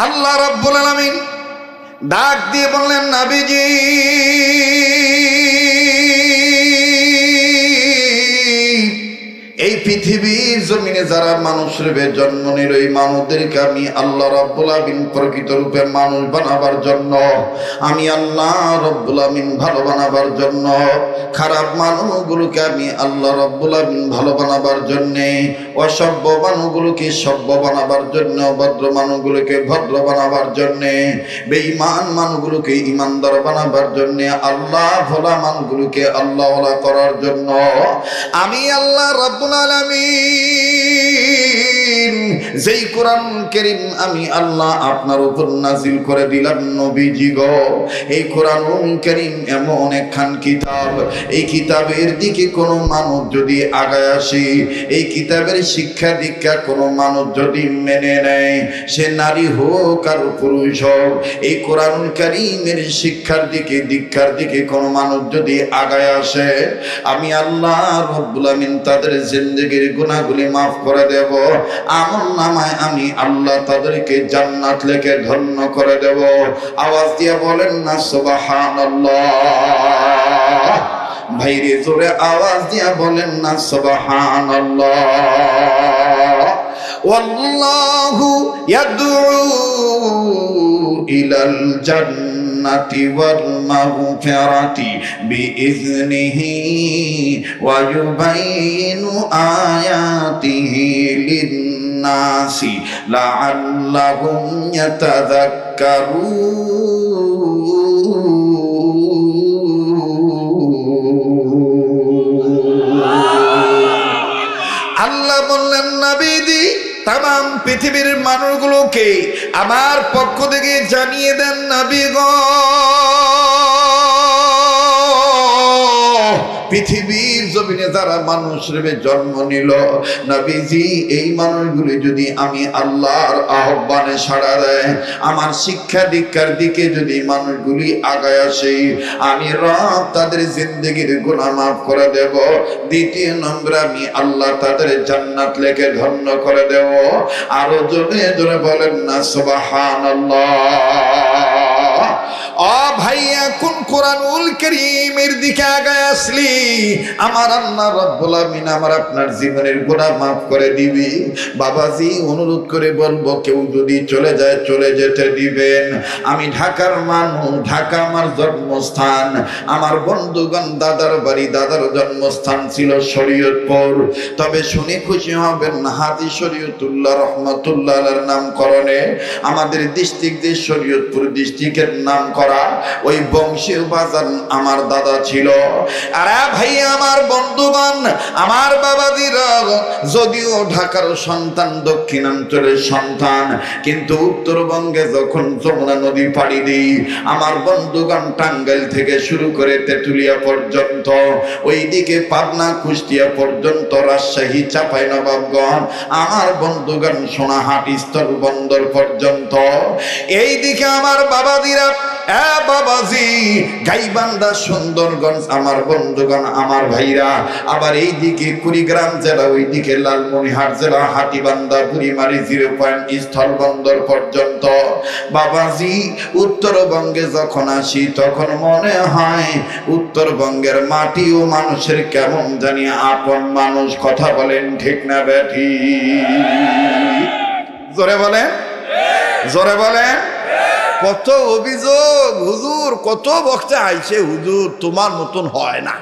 আল্লাহ রাব্বুল আলামিন ডাক দিয়ে বললেন, নবীজি এই পৃথিবীর জমিনে যারা মানুষের জন্ম নিল, এই মানুষদেরকে আমি আল্লাহ রাব্বুল আলামিন প্রকৃত রূপে মানুষ বানাবার জন্য, আমি আল্লাহ রাব্বুল আলামিন ভালো বানাবার জন্য, খারাপ মানুষগুলোকে আমি আল্লাহ রাব্বুল আলামিন ভালো বানাবার জন্য, অসভ্য মানুষগুলোকে সভ্য বানাবার জন্য, ভদ্র মানুষগুলোকে ভদ্র বানাবার জন্য, বেঈমান মানুষগুলোকে ঈমানদার বানাবার জন্য, আল্লাহ ভোলা মানুষগুলোকে আল্লাহ ওয়ালা করার জন্য আমি আল্লাহ রাব্বুল আলামিন যেই কোরআন কারীম আমি আল্লাহ আপনার উপর নাজিল করে দিলাম, নবীজি গো এই কোরআন কারীম এমন একখান কিতাব, এই কিতাবের দিকে কোনো মানুষ যদি আগায় আসে, এই কিতাবের শিক্ষা দীক্ষা কোনো মানুষ যদি মেনে নেয়, সে নারী হোক আর পুরুষ হোক, এই কোরআন কারীমের শিক্ষার দিকে দীক্ষার দিকে কোনো মানুষ যদি আগায় আসে, আমি আল্লাহ রাব্বুল আলামিন তাদের জিন্দেগির গুনাহগুলি মাফ করে দেব, আমলনামায় আমি আল্লাহ তাদেরকে জান্নাত লিখে ধন্য করে দেব। আওয়াজ দিয়ে বলেন না সুবহানাল্লাহ। ভাইরে জোরে আওয়াজ দিয়ে বলেন না সুবহানাল্লাহ। ওয়াল্লাহু ইয়াদউ ইলাল জান্নাতি ওয়াল মাগফিরাতি বিইذনিহি ওয়া ইউবাইনু আয়াতিহি লিন-নাসি লাআল্লাহুম ইয়াতাযাক্কারুন। আল্লাহ বললেন, নবীজি তাম পৃথিবীর মানুষগুলোকে আমার পক্ষ থেকে জানিয়ে দেন, নবী গো পৃথিবীর জমিনে যারা মানুষের জন্ম নিল, নবীজি এই মানুষগুলি যদি আমি আল্লাহর আহ্বানে সাড়া দেয়, আমার শিক্ষা দীক্ষার দিকে যদি মানুষগুলি আগায় আসে, আমি রব তাদের জিন্দেগির গুনাহ মাফ করে দেব। দ্বিতীয় নম্বরে আমি আল্লাহ তাদের জান্নাত লিখে ধন্য করে দেব। আরো জোরে জোরে বলেন না সুবহানাল্লাহ। ও ভাইয়া, কোন কোরআনুল কারীমের দিকে আগায় আসলি, আমার আল্লাহ রাব্বুল আলামিন আমার আপনার জীবনের গুনাহ মাফ করে দিবি। বাবাজি অনুরোধ করে বলবো, কেউ যদি চলে যায় চলে যেতে দিবেন। আমি ঢাকার মানুষ, ঢাকা আমার জন্মস্থান, আমার বন্ধুগণ দাদার বাড়ি, দাদার জন্মস্থান ছিল শরীয়তপুর। তবে শুনে খুশি হবেন, হাজী শরীয়তুল্লাহ রহমাতুল্লাহ আলাইহির নামকরণে আমাদের ডিস্ট্রিক্ট যে শরীয়তপুর ডিস্ট্রিক্টের নাম করা ওই বংশীয় বাজার আমার দাদা ছিল। আর ভাই আমার বন্ধুগণ, আমার বাবাজিরা যদিও ঢাকার সন্তান, দক্ষিণাঞ্চলের সন্তান, কিন্তু উত্তরবঙ্গে যখন যমুনা নদী পাড়ি দিই, আমার বন্ধুগণ টাঙ্গাইল থেকে শুরু করে তেঁতুলিয়া পর্যন্ত, ওইদিকে পাবনা কুষ্টিয়া পর্যন্ত, রাজশাহী চাঁপাইনবাবগঞ্জ, আমার বন্ধুগণ সোনাহাট স্থল বন্দর পর্যন্ত, এইদিকে আমার বাবাজিরা বাবাজি গাইবান্ধা সুন্দরগঞ্জ, আমার বন্ধুগণ আমার ভাইরা, আবার এইদিকে কুড়িগ্রাম জেলা, ওইদিকে লালমনিরহাট জেলা, হাতীবান্ধা, বুড়িমারি, 0 পয়েন্ট স্থল বন্দর পর্যন্ত। বাবাজি উত্তরবঙ্গে যখন আসি তখন মনে হয় উত্তরবঙ্গের মাটি ও মানুষের কেমন জানি আপন মানুষ। কথা বলেন ঠিক না বেঠি? জোরে বলেন, জোরে বলেন। কত অভিযোগ, হুজুর কত বক্তা আইছে, হুজুর তোমার মতন হয় না,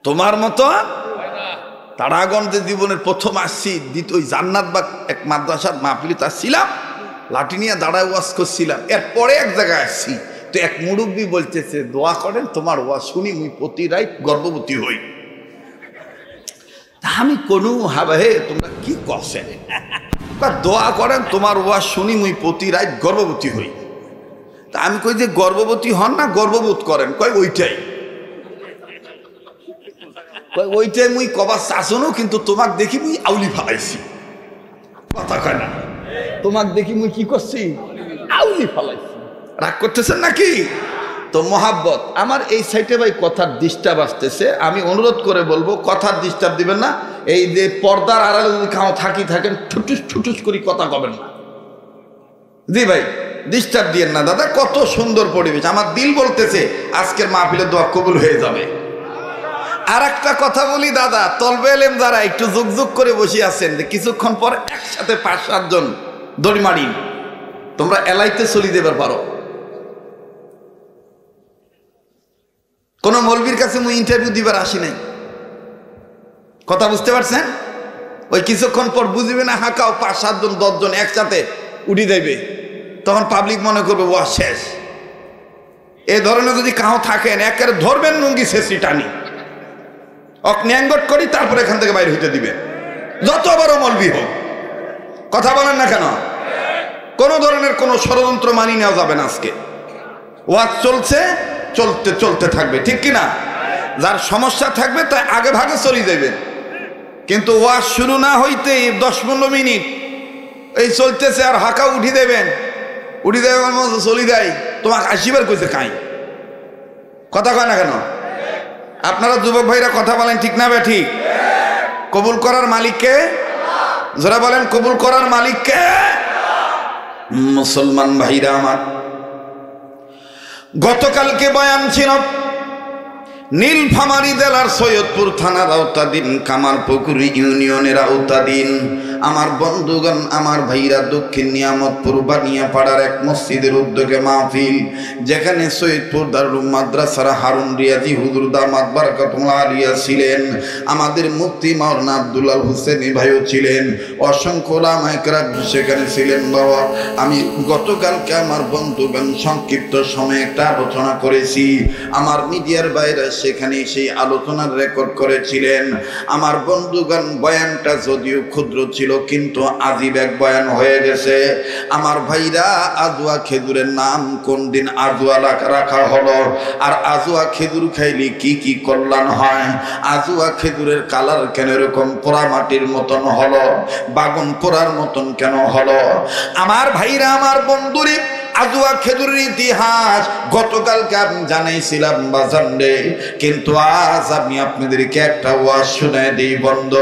তোমার মতন। তারাগঞ্জে জীবনের প্রথম আসছি, দ্বিতীয় জান্নাত বা এক মাদ্রাসার মাহফিলে আসছিলাম, লাঠি নিয়ে দাঁড়ায় ওয়াজ করছিলাম। এরপরে এক জায়গায় আসছি, তো এক মুরব্বী বলতেছে, দোয়া করেন তোমার ওয়াজ শুনি মুই প্রতি রাত গর্ভবতী হই। তা আমি কোনো হাবে তোমরা কি করছেন, দোয়া করেন তোমার ওয়াজ শুনি মুই প্রতি রাত গর্ভবতী হই। তা আমি কই যে গর্ভবতী হন না গর্ভবোধ করেন? কয় ওইটাই, কয় ওইটাই মুই কবার চাষনও, কিন্তু তোমাক দেখি মুই আউলি ফালাইছি। কথা কয় না, তোমাক দেখি মুই কি করছি, আউলি ফালাইছি। রাগ করতেছেন নাকি? তো মহাব্বত আমার এই সাইটে ভাই কথার ডিস্টার্ব আসতেছে, আমি অনুরোধ করে বলবো কথার ডিস্টার্ব দিবেন না। এই যে পর্দার আড়ালে যদি থাকেন ঠুটুস ঠুটুস করে কথা কবেন না, জি ভাই, ডিস্টার্ব দিয়েন না দাদা, কত সুন্দর পরিবেশ। আমার দিল বলতেছে আজকের মাহফিলে দোয়া কবুল হয়ে যাবে। আর একটা কথা বলি দাদা, তলবে এলেম যারা একটু যুগ যুগ করে বসে আছেন, যে কিছুক্ষণ পর একসাথে 5-7 জন দড়ি মারি, তোমরা এলাইতে চলি দেবার পারো। কোন মৌলবীর কাছে মুই ইন্টারভিউ দিবার আসি নাই, কথা বুঝতে পারছেন? ওই কিছুক্ষণ পর বুঝবে না, হাঁকাও 5-7 জন 10 জন একসাথে উঠি দেবে, তখন পাবলিক মনে করবে ওয়া শেষ। এ ধরনের যদি কাউ থাকেন, একেবারে ধরবেন লুঙ্গি শেষি টানি, ন্যাঙ্গট করি, তারপর এখান থেকে বাইরে হইতে দিবেন, যত বড় মৌলবী হোক। কথা বলেন না কেন? কোন ধরনের কোন ষড়যন্ত্র মানি নেওয়া যাবে না। আজকে ওয়াজ চলছে, চলতে চলতে থাকবে, ঠিক কিনা? যার সমস্যা থাকবে তাই আগে ভাগে চলে যাবে, কিন্তু ওয়াজ শুরু না হইতে 10-15 মিনিট এই চলতেছে, আর হাঁকা উঠি দেবেন, উঠি দেবেন চলি দেয়, তোমাকে আসিবার কইছে কাই, কথা কয় না কেন? আপনারা যুবক ভাইরা কথা বলেন, ঠিক না? ঠিক। কবুল করার মালিককে যারা বলেন, কবুল করার মালিককে। মুসলমান ভাইরা আমার, গতকালকে বয়ান ছিল নীলফামারী জেলার সৈয়দপুর থানার আওতাধীন কামারপুকুর ইউনিয়নের আওতাধীন আমার বন্ধুগণ, আমার ভাইরা দক্ষিণ নিয়ামতপুর বানিয়াপাড়ার এক মসজিদের উদ্যোগে মাহফিল, যেখানে সৈয়দপুর দারুল মাদ্রাসার হারুন রিয়াজি হুজুর দামাত বারাকাতুল্লাহ আলিয়া ছিলেন, আমাদের মুফতি মাওলানা আব্দুল্লাহ হোসেনি ভাইও ছিলেন, অসংখ্য উলামায়ে কেরাম সেখানে ছিলেন। বাবা, আমি গতকালকে আমার বন্ধুগণ সংক্ষিপ্ত সময়ে একটা আলোচনা করেছি, আমার মিডিয়ার বাইরে সেখানে সেই আলোচনার রেকর্ড করেছিলেন। আমার বন্ধুগণ, বয়ানটা যদিও ক্ষুদ্র ছিল, কিন্তু আজীব এক বয়ান হয়ে গেছে। আমার ভাইরা, আজুয়া খেজুরের নাম কোন দিন আজুয়া রাখা হলো, আর আজুয়া খেজুর খাইলে কি কি কল্যাণ হয়, আজুয়া খেজুরের কালার কেন এরকম পোড়া মাটির মতন হলো, বাগুন পোড়ার মতন কেন হলো? আমার ভাইরা, আমার বন্ধুরে, আজুয়া খেজুরের ইতিহাস গতকালকে আমি জানাইছিলাম বাজারে, কিন্তু আজ আমি আপনাদেরকে একটা ওয়াজ শুনাই দিই বন্ধ,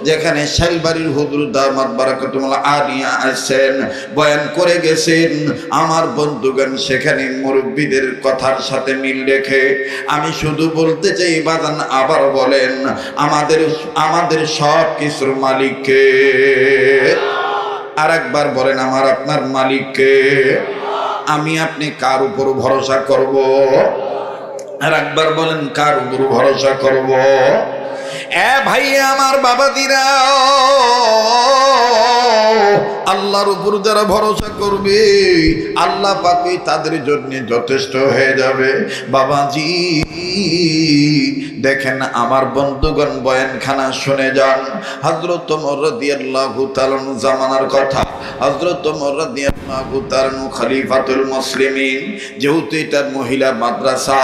যেখানে শাইলবাড়ির হুজুর দামাত বারাকাতুল্লাহ আলিয়া আসেন, বয়ান করে গেছেন। আমার বন্ধুগণ, সেখানে মুরব্বীদের কথার সাথে মিল রেখে আমি শুধু বলতে চাই, বাজান আবার বলেন, আমাদের সব কিছুর মালিককে। আর একবার বলেন, আমার আপনার মালিককে। আমি আপনি কার উপর ভরসা করব? আর একবার বলেন, কার উপর ভরসা করব? ভাই আমার, বাবাদিরা, আল্লাহর উপর যারা ভরসা করবে, আল্লাহ পাকই তাদের জন্য যথেষ্ট হয়ে যাবে। বাবাজি দেখেন, আমার বন্ধুগণ, বয়ানখানা শুনে যান। হযরত ওমর রাদিয়াল্লাহু তাআলা জামানার কথা, হযরত ওমর রাদিয়াল্লাহু তাআলা খলিফাতুল মুসলিমিন, যেহেতু এটা মহিলা মাদ্রাসা,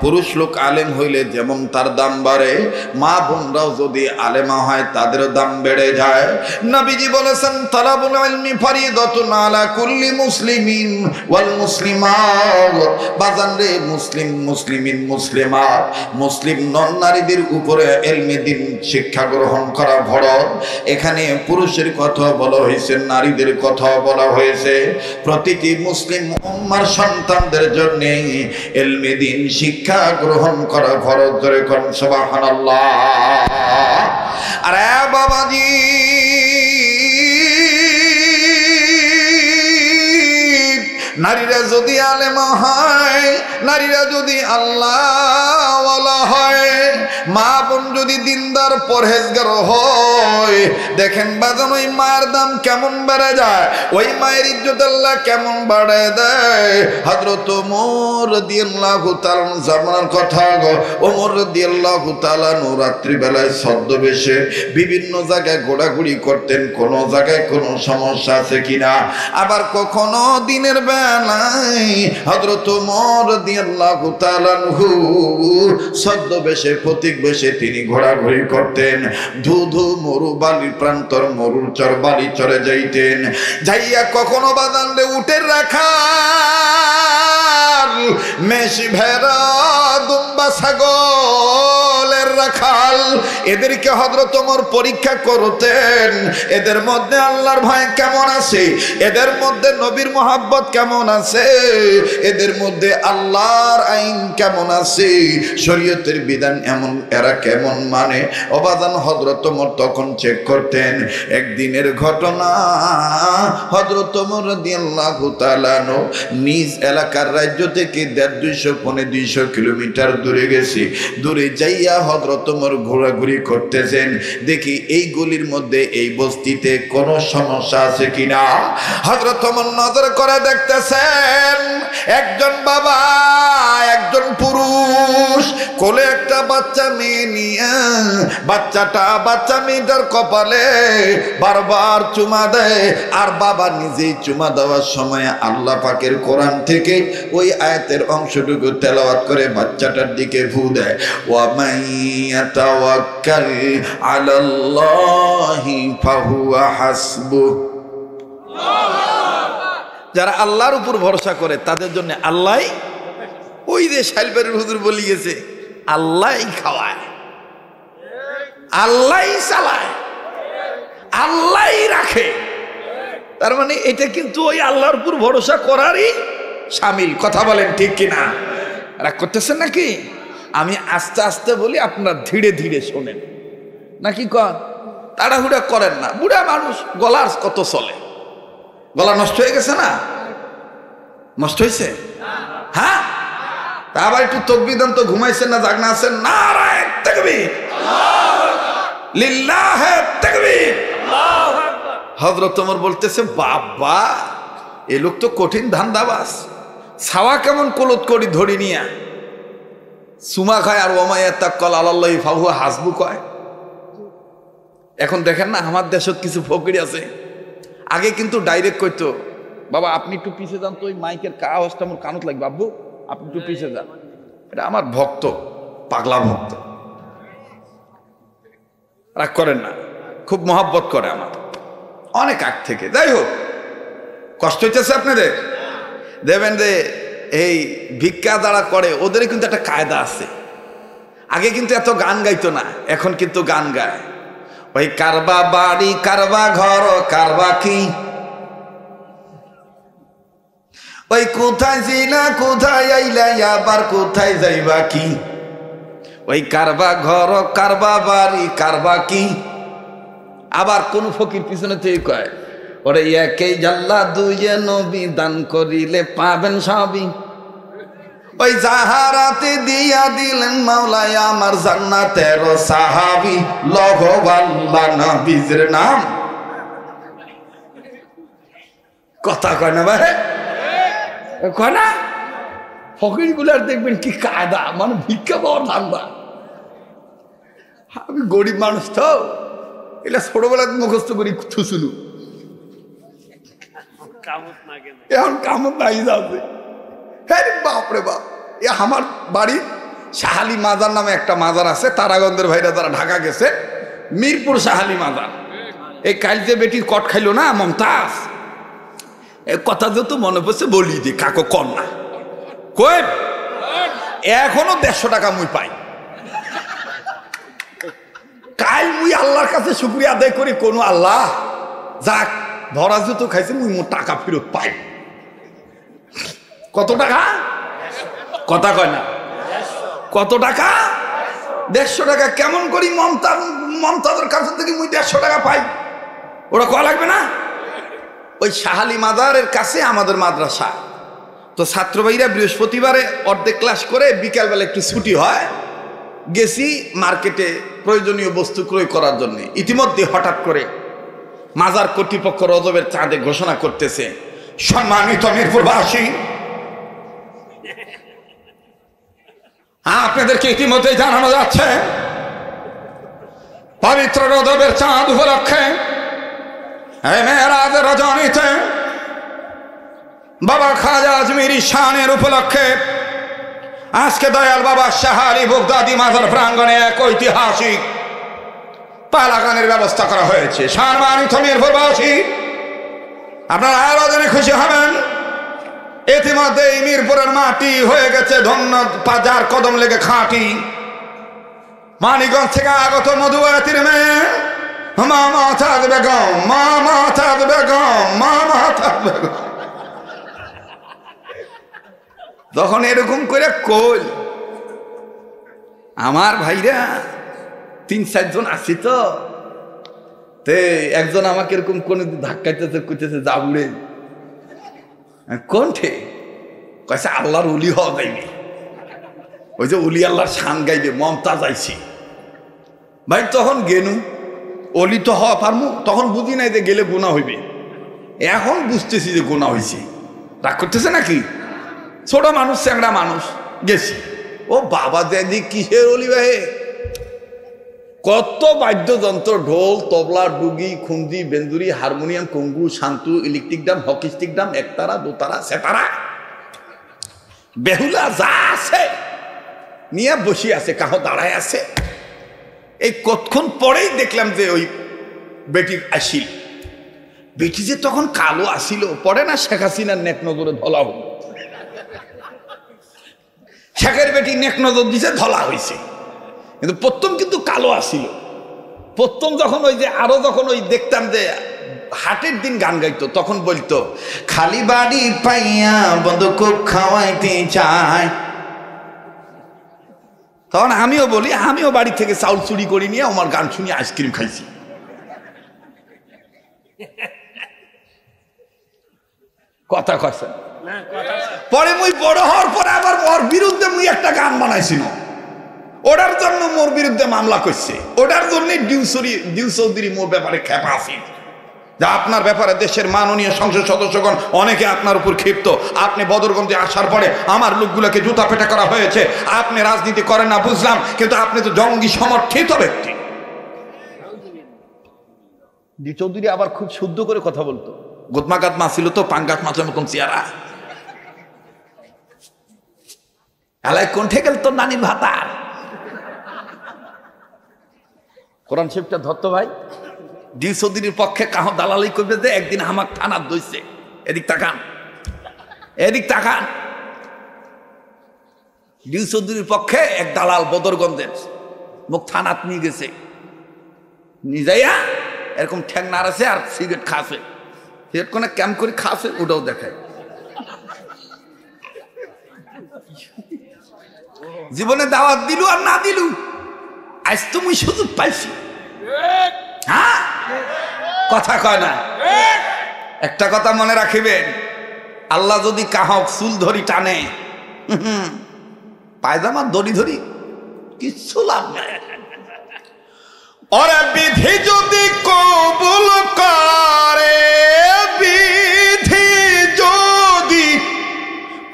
পুরুষ লোক আলেম হইলে যেমন তার দাম বাড়ে, মা বোনরাও যদি আলেমা হয় তাদেরও দাম বেড়ে যায়। নবীজি বলেছেন, তালাবুল ইলমি ফরিদাতুন আলা কুল্লি মুসলিমিন ওয়াল মুসলিমাত। বাজান রে, মুসলিমিন মুসলিমাত, মুসলিম নন নারীদের উপরে ইলমে দ্বীন শিক্ষা গ্রহণ করা ফরজ। এখানে পুরুষের কথা বলা হয়েছে, নারীদের কথা বলা হয়েছে। প্রতিটি মুসলিম উম্মার সন্তানদের জন্য ইলমে দ্বীন শিক্ষা গ্রহণ করা ফরজ। ধরে কোন সুবহানাল্লাহ। আরে বাবাজি, নারীরা যদি আলেমা হয়, নারীরা যদি আল্লাহওয়ালা হয়, মা বোন যদি দিনদার পরহেজগার হয়, দেখেন বাজান, ওই মায়ের দাম কেমন বেড়ে যায়, ওই মায়ের ইজ্জত আল্লাহ কেমন বাড়ায় দেয়। হযরত ওমর রাদিয়াল্লাহু তাআলা জামানার কথা, ওমর রাদিয়াল্লাহু তাআলা রাত্রি বেলায় ছদ্মবেশে বিভিন্ন জায়গায় ঘোরাঘুরি করতেন, কোন জায়গায় কোনো সমস্যা আছে কিনা। আবার কখনো দিনের বেলায় হযরত ওমর রাদিয়াল্লাহু তাআলা ছদ্মবেশে, প্রতীক বেশে তিনি ঘোরাঘুরি করতেন। ধুধু মরু বালির প্রান্তর, মরুর চর বালি চরে যাইতেন। যাইয়া কখনো বাদানরে উটের রাখা রাখাল, মেষি ভেড়া দুম্বা ছাগলের রাখাল, এদেরকে হযরত ওমর পরীক্ষা করতেন। এদের মধ্যে আল্লাহর ভয় কেমন আছে, এদের মধ্যে নবীর মোহাব্বত কেমন আছে, এদের মধ্যে আল্লাহর আইন কেমন আছে, শরীয়তের বিধান এমন এরা কেমন মানে। অবাদান হযরত ওমর তখন চেক করতেন। একদিনের ঘটনা, হযরত ওমর রাদিয়াল্লাহু তাআলা নিজ এলাকার রাজ্য থেকে 150-200 কিলোমিটার দূরে গেছে। দূরে যাইয়া হযরত ওমর ঘোরাঘুরি করতেছেন, দেখি এই গলির মধ্যে এই বস্তিতে কোনো সমস্যা আছে কিনা। হযরত ওমর নজর করে দেখতেছেন, একজন বাবা, একজন পুরুষ কোলে একটা বাচ্চা মেয়ে নিয়ে, বাচ্চা মেয়েটার কপালে বারবার চুমা দেয়। আর বাবা নিজেই চুমা দেওয়ার সময় আল্লাহ পাকের কোরআন থেকে ওই আয়াতের অংশটুকু তেলাওয়াত করে বাচ্চাটার দিকে ফু দেয়, ওয়া মাইয়াতাওয়াক্কাল আলাল্লাহি ফাহুয়া হাসবুহ। যারা আল্লাহর উপর ভরসা করে তাদের জন্য আল্লাহ, ওই যে শাইলবাড়ির হুজুর বলি গেছে, আল্লাহই খাওয়ায়, আল্লাহই চালায়, আল্লাহই রাখে। তার মানে এটা কিন্তু ওই আল্লাহর উপর ভরসা করারই শামিল। কথা বলেন ঠিক কিনা? রাগ করতেছেন নাকি? আমি আস্তে আস্তে বলি, আপনারা ধীরে ধীরে শোনেন নাকি? কন তাড়াহুড়া করেন না, বুড়া মানুষ, গলার কত চলে, গলা নষ্ট হয়ে গেছে না? নষ্ট হয়েছে? হ্যাঁ, তা আবার একটু তাকবীর দেন তো। ঘুমাইছেন না জাগনা আছেন? নারায়ে তাকবীর, লিল্লাহে তাকবীর। হযরত ওমর বলতেছে, বাবা এ লোক তো কঠিন ধান্দাবাজ, ছাওয়া কেমন কলত করি ধরি নিয়া সুমা খায় আর ওয়া ইয়াতাক্কাল আলাল্লাহি ফাহুয়া হাসবু কয়। এখন দেখেন না, আমার দেশত কিছু ফকির আছে, আগে কিন্তু ডাইরেক্ট কইতো, বাবা আপনি একটু পিছে যান তো, ওই মাইকের আওয়াজটা আমার কানত লাগবে, আব্বু আপনি একটু পিছে যান। এটা আমার ভক্ত, পাগলা ভক্ত, রাগ করেন না, খুব মহব্বত করে আমার অনেক আগ থেকে। যাই হোক, কষ্ট হইতেছে আপনাদের, দেবেন যে এই ভিক্ষা যারা করে ওদের কিন্তু একটা কায়দা আছে। আগে কিন্তু এত গান গাইতো না, এখন কিন্তু গান গায়। ওই কারবা বাড়ি, কারবা ঘর, কারবা কি, ওই কোথায় ছিলা, কোথায় আইলা, আবার কোথায় যাইবা কি, ওই কারবা ঘর, কারবা বাড়ি, কারবা কি। আবার কোন ফকির পিছনে থেকে কয়, ওরে একেই জাল্লা দুইয়ে নবী, দান করিলে পাবেন সবই। ওই জাহারাতে দিয়া দিলেন মাওলায় আমার জান্নাতের সাহাবী, লগবাল্লা নবীর নাম। কথা কয় না ভাই, কয় না? ফকির গুলার দেখবেন কি কায়দা, মানে ভিক্ষা পাওয়ার ধান্দা। আমি গরিব মানুষ তো, এটা ছোটবেলা মুখস্থ করি থুসুলু, এখন কামত নাই যাচ্ছে। হ্যাঁ বাপরে বাপ, এ আমার বাড়ি শাহালি মাজার নামে একটা মাজার আছে, তারাগঞ্জের ভাইরা যারা ঢাকা গেছে, মিরপুর শাহালি মাজার। এই কালকে বেটির কট খাইলো না মমতাজ, এ কথা যেহেতু মনে পড়ছে বলি দি, কাকো কর না কই, এখনো 150 টাকা মুই পাই। কাল মুই আল্লাহর কাছে শুকরিয়া আদায় করি, কোন আল্লাহ যাক ধরা জুতো খাইছে, মুই মোর টাকা ফেরত পাই। কত টাকা? কথা কয় না, কত টাকা? 150 টাকা। কেমন করি মমতাজের কাছে থেকে মুই 150 টাকা পাই? ওরা কয়া লাগবে না? ওই শাহালি মাজারের কাছে আমাদের মাদ্রাসা, তো ছাত্র ভাইরা বৃহস্পতিবারে অর্ধেক ক্লাস করে বিকালবেলা একটু ছুটি হয়, গেছি মার্কেটে প্রয়োজনীয় বস্তু ক্রয় করার জন্য। ইতিমধ্যে হঠাৎ করে মাজার কর্তৃপক্ষ রজবের চাঁদে ঘোষণা করতেছে, সম্মানিত মিরপুরবাসী, আপনাদেরকে ইতিমধ্যে জানানো যাচ্ছে, পবিত্র রজবের চাঁদ উপলক্ষে মেরাজ রজনীতে বাবা খাজা আজমিরি শানের উপলক্ষে আজকে দয়াল বাবা শাহালি বগদাদি মাজার প্রাঙ্গণে এক ঐতিহাসিক পালা গানের ব্যবস্থা করা হয়েছে। সম্মানিত মিরপুরবাসী, আপনারা আয়োজনে খুশি হবেন। ইতিমধ্যে মিরপুরের মাটি হয়ে গেছে ধন্য, যার কদম লেগে খাঁটি। মানিকগঞ্জ থেকে আগত মধুয়াতির মেয়ে মা মাথাদ বেগম, মা মাথাদ বেগম, মা মাথাদ বেগম। তখন এরকম করে কই আমার ভাইরা 3-4 জন আছি তো, তে একজন আমাকে এরকম কোন ধাক্কাইতেছে, কইতেছে যা উড়ে কোনঠে, কয়েছে আল্লাহর উলি হওয়া যাইবে, ওই যে উলি আল্লাহর শান গাইবে, মমতাজ আইছি। ভাই তখন গেনু অলি তো হওয়া পারমু, তখন বুঝি নাই যে গেলে গুনাহ হইবে, এখন বুঝতেছি যে গুনাহ হয়েছে। রাগ করতেছে নাকি? ছোট মানুষ, চ্যাংড়া মানুষ, গেছি। ও বাবা দেদি কিসের অলি ভাই, কত বাদ্যযন্ত্র, ঢোল, তবলা, ডুগি, খুন্দি, বেন্দুরি, হারমোনিয়াম, কঙ্গু, শান্তু, electric drum, hockey stick drum, ektara, dotara, সেতারা, বেহুলা যা আছে নিয়ে বসে আছে, কাহ দাঁড়ায় আছে। এই কতক্ষণ পরেই দেখলাম যে ওই বেটি আসিল। বেটি যে তখন কালো আসিল, পরে না শেখ হাসিনার নেক নজরে ধলা হল। শেখের বেটি নেক নজর দিছে, ধলা হয়েছে, কিন্তু প্রথম কিন্তু কালো আসিল। প্রথম যখন ওই যে আরো যখন ওই দেখতাম যে হাটের দিন গান গাইতো, তখন বলতো খালি বাড়ি পাইয়া বন্ধুক খাওয়াইতে চায়। তখন আমিও বলি, আমিও বাড়ি থেকে চাউল চুরি করে নিয়ে আমার গান শুনি আইসক্রিম খাইছি। কথা কইছে। পরে মুই বড় হওয়ার পরে আবার ওর বিরুদ্ধে মুই একটা গান বানাইছিল, ওটার জন্য মোর বিরুদ্ধে মামলা করছে, ওটার জন্য ডিউ চৌধুরী মোর ব্যাপারে খেপা আছে, যা আপনার ব্যাপারে দেশের মাননীয় সংসদ সদস্যগণ অনেকে আপনার উপর ক্ষিপ্ত। আপনি বদরগঞ্জে আসার পরে আমার লোকগুলোকে জুতা পেটা করা হয়েছে। আপনি রাজনীতি করেন না বুঝলাম, কিন্তু আপনি তো জঙ্গি সমর্থিত ব্যক্তি। ডিউ চৌধুরী আবার খুব শুদ্ধ করে কথা বলতো, গোদমা গাদমা ছিল তো, পাঙ্গাস মাছের মতন চেয়ারা, এলাই কোনঠে গেল তোর নানির ভাতার। কোরআন শরীফটা ধরতো ভাই। ডিউ চৌধুরীর পক্ষে কাহ দালালি করবে যে একদিন আমাক থানার দইছে, এদিক তাকান, এদিক তাকান। ডিউ চৌধুরীর পক্ষে এক দালাল বদরগঞ্জের মুখ থানাত নিয়ে গেছে, নিয়ে যাইয়া এরকম ঠ্যাং নাড়াছে আর সিগারেট খাসে, সিগারেট কোনে ক্যাম্প করে খাসে, ওটাও দেখায়। জীবনে দাওয়াত দিলু আর না দিলু, আজ তুমি সুযোগ পাইছি। হ্যাঁ, কথা কয় না। একটা কথা মনে রাখিবেন, আল্লাহ যদি কাহক চুল ধরি টানে, পায়জামা দড়ি ধরি কিচ্ছু লাভ নাই। ওরে বিধি যদি কবুল করে, বিধি যদি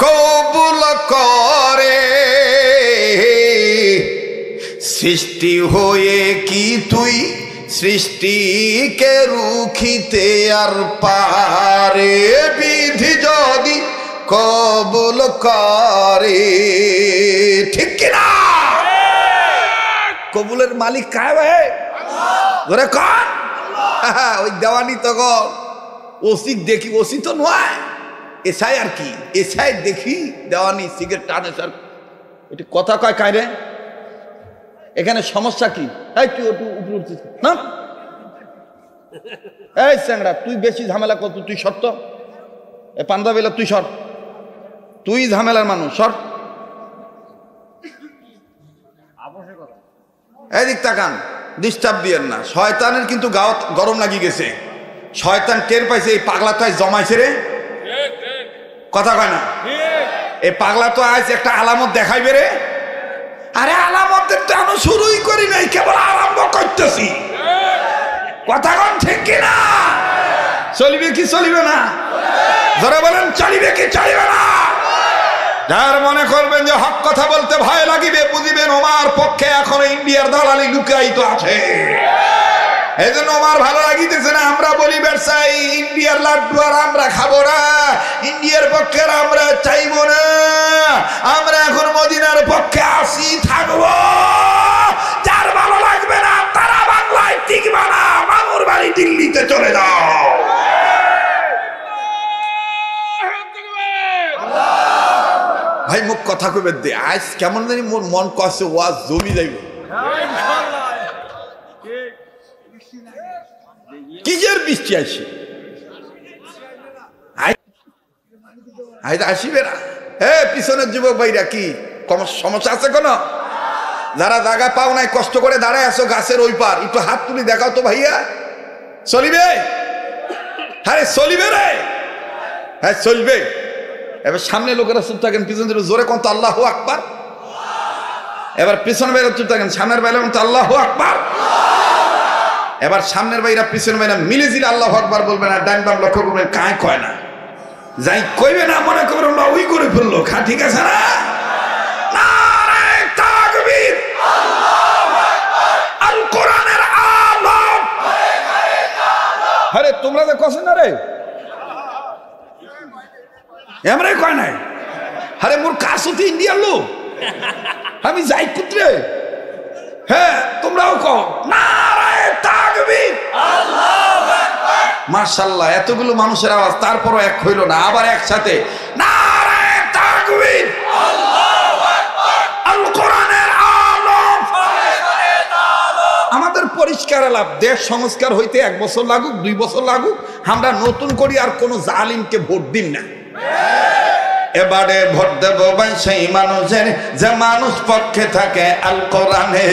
কবুল করে, সৃষ্টি হয়ে কি তুই সৃষ্টিকে রুখিতে আর পারে, বিধি যদি কবুল করে। ঠিক কিনা? কবুলের মালিক কায় ভাই? ধরে কন ওই দেওয়ানি তখন ওসি দেখি, ওসি তো নয়, এসাই আর কি, এসাই দেখি দেওয়ানি সিগারেট টানে। স্যার এটা কথা কয় কায় রে? এখানে সমস্যা কি? এই তুই ওটু উপরে উঠছিস না, এই চ্যাংড়া তুই বেশি ঝামেলা কর, তুই সর তো, এ পাঞ্জাবিলা তুই সর, তুই ঝামেলার মানুষ, সর। এদিক তাকান, ডিস্টার্ব দিয়েন না। শয়তানের কিন্তু গাও গরম লাগি গেছে, শয়তান টের পাইছে এই পাগলা তো জমাইছে রে। কথা কয় না, এই পাগলা তো আজ একটা আলামত দেখাইবে রে। আরে আলামতের তো এখনো শুরুই করি নাই, কেবল আরম্ভ করতেছি। কথা কন ঠিক কিনা? চলিবে কি চলিবে না? যারা বলেন চলিবে কি চলিবে না? যার মনে করবেন যে হক কথা বলতে ভয় লাগিবে, বুঝিবেন ওমার পক্ষে এখনো ইন্ডিয়ার দালালি লুকায়িত আছে। এই জন্য ওমার ভালো লাগিতেছে না। আমরা বলি ব্যবসায়ী ইন্ডিয়ার লাড্ডু আর আমরা খাবো না, ইন্ডিয়ার পক্ষে আমরা চাইবো না। আমরা এখন মদিনার পক্ষে আসি, থাকবো। যার ভালো লাগবে না তারা বাংলায় টিকবে না, মামুর বাড়ি দিল্লিতে চলে যাও। ভাই মুখ কথা কইবে দে আজ কেমন জানি মোর মন কষ্ট ওয়াজ জমি যাইব কিসের বৃষ্টি আসে আসিবে না। পিছনের যুবক ভাইরা কি সমস্যা আছে কোন? যারা জায়গা পাও নাই কষ্ট করে দাঁড়ায় আছো গাছের ওই পার একটু হাত তুলি দেখাও তো ভাইয়া। চলিবে? আরে চলিবে রে, হ্যাঁ চলবে। এবার সামনে লোকেরা চুপ থাকেন, পিছন দিকে জোরে কোন তো আল্লাহু আকবার। এবার পিছনের বাইরে চুপ থাকেন, সামনের বাইরে কোন তো আল্লাহু আকবার। এবার সামনের বাইরা পিছনের বাইরা মিলে জিলে আল্লাহু আকবার বলবেন আর ডান বাম লক্ষ্য করবেন কায় কয় না, যাই কইবে না মনে করবেন ওই করে ফেললো। খা ঠিক আছে না? নারে তাকবীর, আল্লাহু আকবার, আল কোরআনের আলম। আরে তোমরা যে কছেন না রে এমরাই কয় নাই। আরে মোর কাছুতি ইন্ডিয়ার লোক, আমি যাই কুত্রে। হ্যাঁ তোমরাও কও নারে তাকবীর, আল্লাহু আকবার। মাশাআল্লাহ এতগুলো মানুষের আওয়াজ তারপরও এক হইল না। আবার একসাথে নারে তাকবীর, আল্লাহু আকবার, আল কোরআনের আলম। আমাদের পরিষ্কার লাভ, দেশ সংস্কার হইতে 1 বছর লাগুক 2 বছর লাগুক, আমরা নতুন করি আর কোন জালিমকে ভোট দিন না। এবারে ভোট দেব ভাই সেই মানুষের যে মানুষ পক্ষে থাকে আল কোরআনে।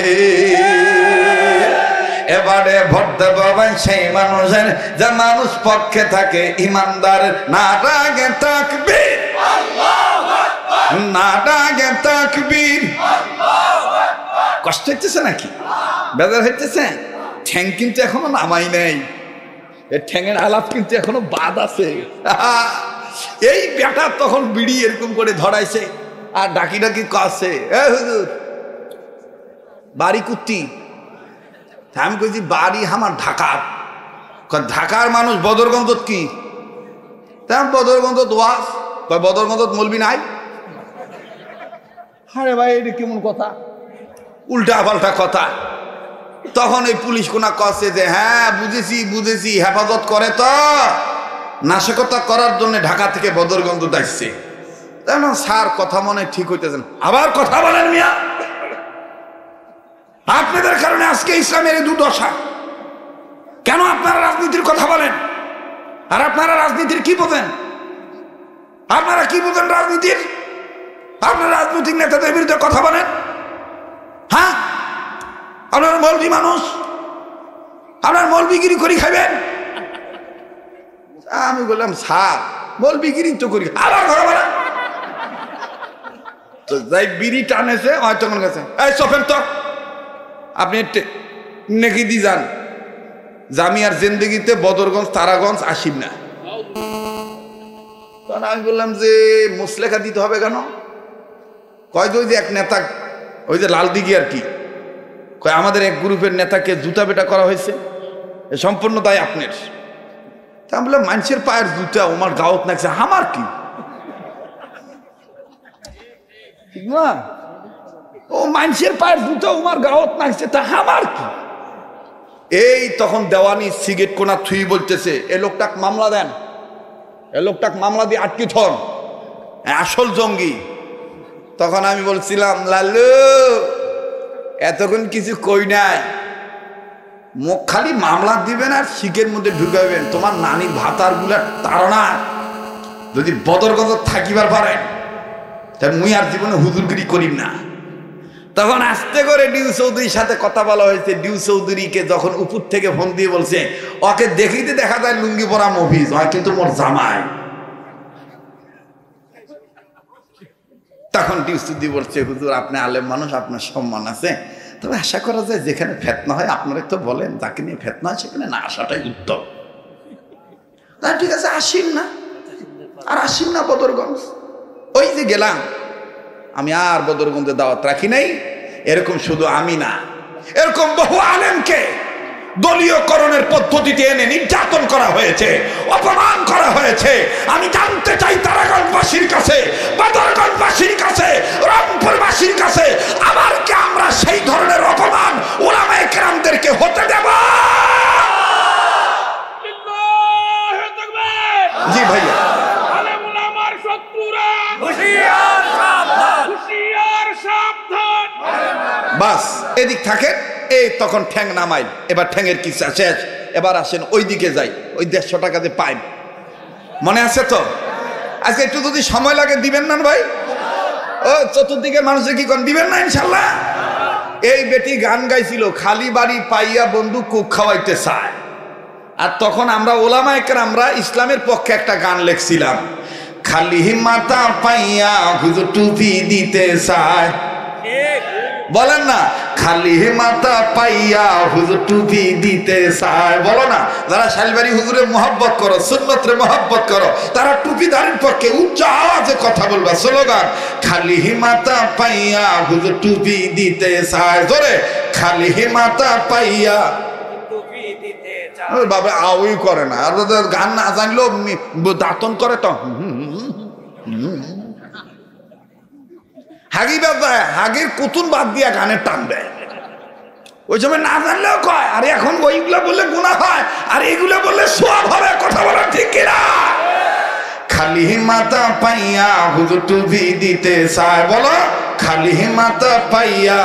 এবারে ভোট দেব ভাই সেই মানুষের যে মানুষ পক্ষে থাকে ইমানদার। নারে তাকবীর, আল্লাহু আকবার, নারে তাকবীর, আল্লাহু আকবার। কষ্ট হইতেছে নাকি? বেজার হইতেছে? ঠ্যাং কিন্তু এখনো নামাই নাই, এ ঠ্যাঙের আলাপ কিন্তু এখনো বাদ আছে। এই বেটা তখন বিড়ি এরকম করে ধরাইছে আর ডাকি ডাকি কাছে, এ হুজুর বাড়ি কুত্তি। আমি কইছি বাড়ি আমার ঢাকার। ঢাকার মানুষ বদরগঞ্জ কি? তেমন বদরগঞ্জ ওয়াজ, বদরগঞ্জ মলবি নাই। আরে ভাই এটা কেমন কথা, উল্টা পাল্টা কথা। তখন এই পুলিশ কোনা কছে যে হ্যাঁ বুঝেছি বুঝেছি, হেফাজত করে তো নাশকতা করার জন্য ঢাকা থেকে বদরগঞ্জ আসছে। স্যার কথা মনে ঠিক হইতেছেন, আবার কথা বলেন মিয়া। আপনাদের কারণে আজকে ইসলামের এই দুর্দশা। কেন আপনারা রাজনীতির কথা বলেন? আর আপনারা রাজনীতির কি বোঝেন? আপনারা কি বোঝেন রাজনীতির? আপনারা রাজনৈতিক নেতাদের বিরুদ্ধে কথা বলেন। হ্যাঁ আপনারা মৌলবি মানুষ, আপনার মৌলবিগিরি করি খাইবেন। আমি বললাম স্যার মৌলবিগিরি তো করি, আবার কথা বলেন। তো যাই বিড়ি টানেছে হয়তো কোন কাছে, এই চোখের তো আপনি নেকি দি যান, জামিয়ার জিন্দেগিতে বদরগঞ্জ তারাগঞ্জ আসিম না। তখন আমি বললাম যে মুসলেখা দিতে হবে কেন? কয় যে ওই যে এক নেতা, ওই যে লাল দিঘি আর কি, কয় আমাদের এক গ্রুপের নেতাকে জুতা বেটা করা হয়েছে, সম্পূর্ণ দায় আপনার। তা আমি বললাম মানুষের পায়ের জুতা আমার গাওত নাকছে, আমার কি? না ও মানুষের পায়ের জুতা আমার গাওত নাকছে, তা আমার কি? এই তখন দেওয়ানি সিগারেট কোনা থুই বলতেছে এ লোকটাক মামলা দেন, এ লোকটাক মামলা দিয়ে আটকে থন, আসল জঙ্গি। তখন আমি বলছিলাম লালু এতক্ষণ কিছু কই নাই, মুখ খালি মামলা দিবেন আর শিখের মধ্যে ঢুকাবেন। তোমার নানির ভাতার গুলা তারা যদি বদরগঞ্জ থাকিবার পারেন তাই মুই আর জীবনে হুজুরগিরি করিম না। তখন আস্তে করে ডিউ চৌধুরীর সাথে কথা বলা হয়েছে। ডিউ চৌধুরীকে যখন উপর থেকে ফোন দিয়ে বলছে ওকে দেখিতে দেখা যায় লুঙ্গি পরা মফিজ হয় কিন্তু মোর জামাই। তখন ডিউ চৌধুরী বলছে হুজুর আপনি আলেম মানুষ, আপনার সম্মান আছে, তবে আশা করা যায় যেখানে ফেতনা হয় আপনারা তো বলেন যাকে নিয়ে ফেতনা হয় সেখানে না আসাটাই উত্তম। ঠিক আছে আসিম না, আর আসিম না বদরগঞ্জ। ওই যে গেলাম আমি আর বদরগঞ্জে দাওয়াত রাখি নাই। এরকম শুধু আমি না, এরকম বহু আলেমকে দলীয়করণের পদ্ধতিতে এনে নির্যাতন করা হয়েছে, অপমান করা হয়েছে। আমি জানতে চাই তারাগঞ্জবাসীর কাছে, বদরগঞ্জবাসীর কাছে, রংপুরবাসীর কাছে আবার কি আমরা সেই ধরনের অপমান উলামায়ে কেরামদেরকে হতে দেব? জি ভাইয়া, বাস এদিক থাকেন, এই তখন ঠ্যাং নামাই, এবার ঠ্যাংয়ের কিসা শেষ, এবার আসেন ওই দিকে যাই, ওই 150 টাকাতে পাইন, মনে আছে তো? আজকে একটু যদি সময় লাগে দিবেন না ভাই? ও চতুর্দিকের মানুষের কি কোন দিবেন না ইনশাল্লাহ? এই বেটি গান গাইছিল, খালি বাড়ি পাইয়া বন্ধু কুক খাওয়াইতে চায়। আর তখন আমরা ওলামায়ে কেরামরা ইসলামের পক্ষে একটা গান লিখছিলাম, খালি মাথা পাইয়া হুজুর টুপি দিতে চায়, বলেন না? খালি মাথা পাইয়া হুজুর টুপি দিতে চায়, বলো না? যারা শালবাড়ি হুজুরের মহব্বত করো, সুন্নতরে মহব্বত করো, তারা টুপিদারির পক্ষে উচ্চ আওয়াজে কথা বলবা, স্লোগান খালি মাথা পাইয়া হুজুর টুপি দিতে চায়, জোরে খালি মাথা পাইয়া টুপি দিতে চায়। বাবা আউই করে না, আর গান না জানলেও দাঁতন করে তো হাগি বাজায়, হাগির কুতুন বাদ দিয়া গানের টান দেয়। ওই সময় না জানলেও কয়, আরে এখন ওইগুলা বললে গুনাহ হয়, আর এইগুলা বললে সওয়াব হবে, কথা বলা ঠিক কিনা? খালি মাথা পাইয়া হুজুর টুপি দিতে চায়, বলো খালি মাথা পাইয়া।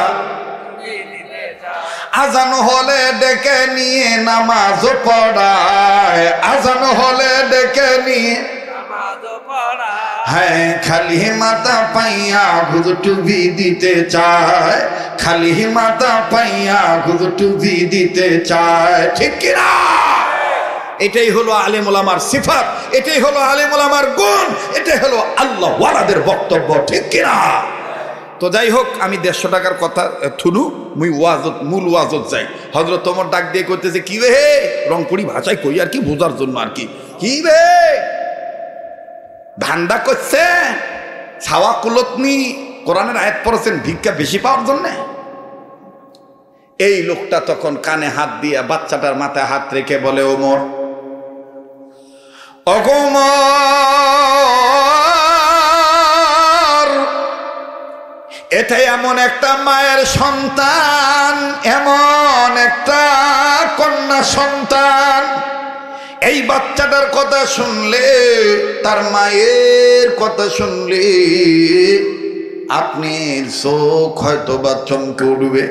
আজান হলে ডেকে নিয়ে নামাজ পড়ায়, আজান হলে ডেকে নিয়ে হ্যাঁ, খালি মাথা পাইয়া হুজুর টুপি দিতে চায়, খালি মাথা পাইয়া হুজুর টুপি দিতে চায়, ঠিক কিনা? এটাই হলো আলেম ওলামার সিফাত, এটাই হলো আলেম ওলামার গুণ, এটাই হলো আল্লাহ ওয়ালাদের বক্তব্য, ঠিক কিনা? তো যাই হোক, আমি 150 টাকার কথা থুলু, মুই ওয়াজত মূল ওয়াজত যাই। হযরত ওমর ডাক দিয়ে করতেছে, কি রে রংপুরি ভাষায় কই আর কি বোঝার জন্য আর কি রে ধান্দা করছে, ছাওয়া কুলতনি কোরআনের আয়াত পড়েছেন ভিক্ষা বেশি পাওয়ার জন্য। এই লোকটা তখন কানে হাত দিয়া বাচ্চাটার মাথায় হাত রেখে বলে, ওমর অগমর, এটা এমন একটা মায়ের সন্তান, এমন একটা কন্যা সন্তান, এই বাচ্চাটার কথা শুনলে, তার মায়ের কথা শুনলে আপনি চোখ হয়তো বা চমকে উঠবে,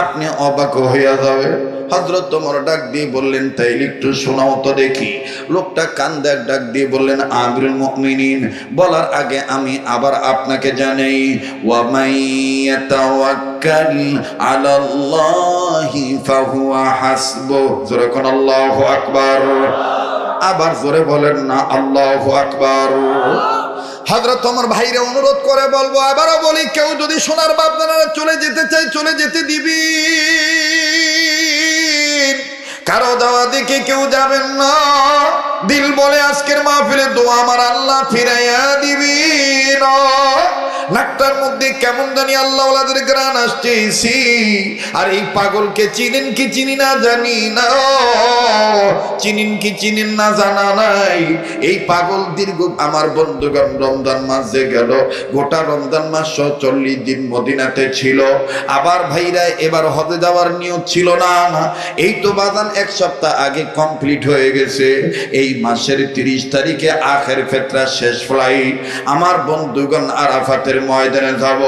আপনি অবাক হইয়া যাবে। হযরত ওমর ডাক দিয়ে বললেন, তাইলে একটু শোনাও তো দেখি। লোকটা কান দেখ ডাক দিয়ে বললেন, আমিরুল মুমিনিন, বলার আগে আমি আবার আপনাকে জানাই, ওয়া মাইয়াতাওয়াক্কাল আলাল্লাহি ফাহুয়া হাসবুহ, জোরে কোন আল্লাহু আকবার। আবার জোরে বলেন না আল্লাহু আকবার। হযরত ওমর ভাইরে অনুরোধ করে বলবো, আবারও বলি, কেউ যদি সোনার বাপ দাদারা চলে যেতে চাই, চলে যেতে দিবি, কারো দাওয়া দিকে কেউ যাবেন না। দিল বলে আজকের মাহফিলে দোয়া আমার আল্লাহ ফিরাইয়া দিবি না। নাকটার মধ্যে কেমন জানি আল্লাহ ওয়ালাদের গ্রান আসতেছি, আর এই পাগলকে চিনেন কি চিনি না জানি না, চিনেন কি চিনেন না জানা নাই। এই পাগল দীর্ঘ আমার বন্ধুগণ রমজান মাস যে গেল, গোটা রমজান মাস 40 দিন মদিনাতে ছিল। আবার ভাইরা এবার হজে যাওয়ার নিয়ত ছিল না, এই তো বাজান 1 সপ্তাহ আগে কমপ্লিট হয়ে গেছে। এই মাসের 30 তারিখে আখের ফেতরা শেষ ফ্লাইট। আমার বন্ধুগণ আরাফাতের ময়দানে যাব,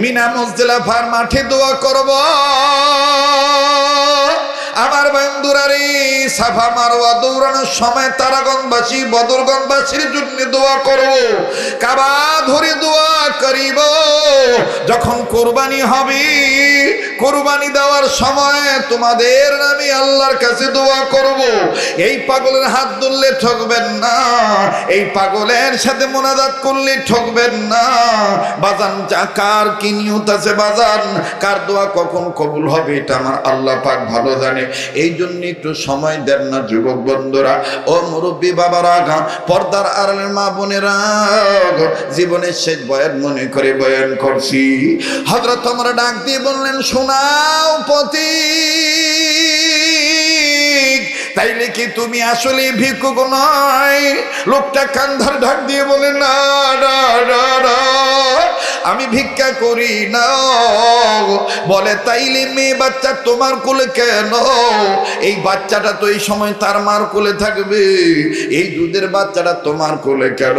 মিনা মুজদালিফার মাঠে দোয়া করব। আমার বন্ধুরারে, সাফা মারওয়া দৌড়ানোর সময় তারাগণবাসী বদরগণবাসীর জন্য দোয়া করব, কাবা ধরে দোয়া করিব। যখন কোরবানি হবে, কোরবানি দেওয়ার সময় তোমাদের নামে আল্লাহর কাছে দোয়া করব। এই পাগলের হাত ধরলে ঠকবেন না, এই পাগলের সাথে মোনাজাত করলে ঠকবেন না। বাজান কার কি নিয়ত আছে, বাজান কার দোয়া কখন কবুল হবে, এটা আমার আল্লাহ পাক ভালো জানে। এই জন্য একটু সময় দেন না যুবক বন্ধুরা, ও মুরব্বী বাবারা, পর্দার আড়ালের মা বোনেরা, জীবনের শেষ বয়ান মনে করে বয়ান করছি। হযরত ওমর ডাক দিয়ে বললেন, শোনাও পথিক, তাইলে কি তুমি আসলে ভিক্ষুক নয়? লোকটা কান্ধার ঢাক দিয়ে বলে, না না না না, আমি ভিক্ষা করি না। বলে তাইলে মেয়ে বাচ্চা তোমার কোলে কেন? এই বাচ্চাটা তো এই সময় তার মার কোলে থাকবে, এই দুধের বাচ্চাটা তোমার কোলে কেন?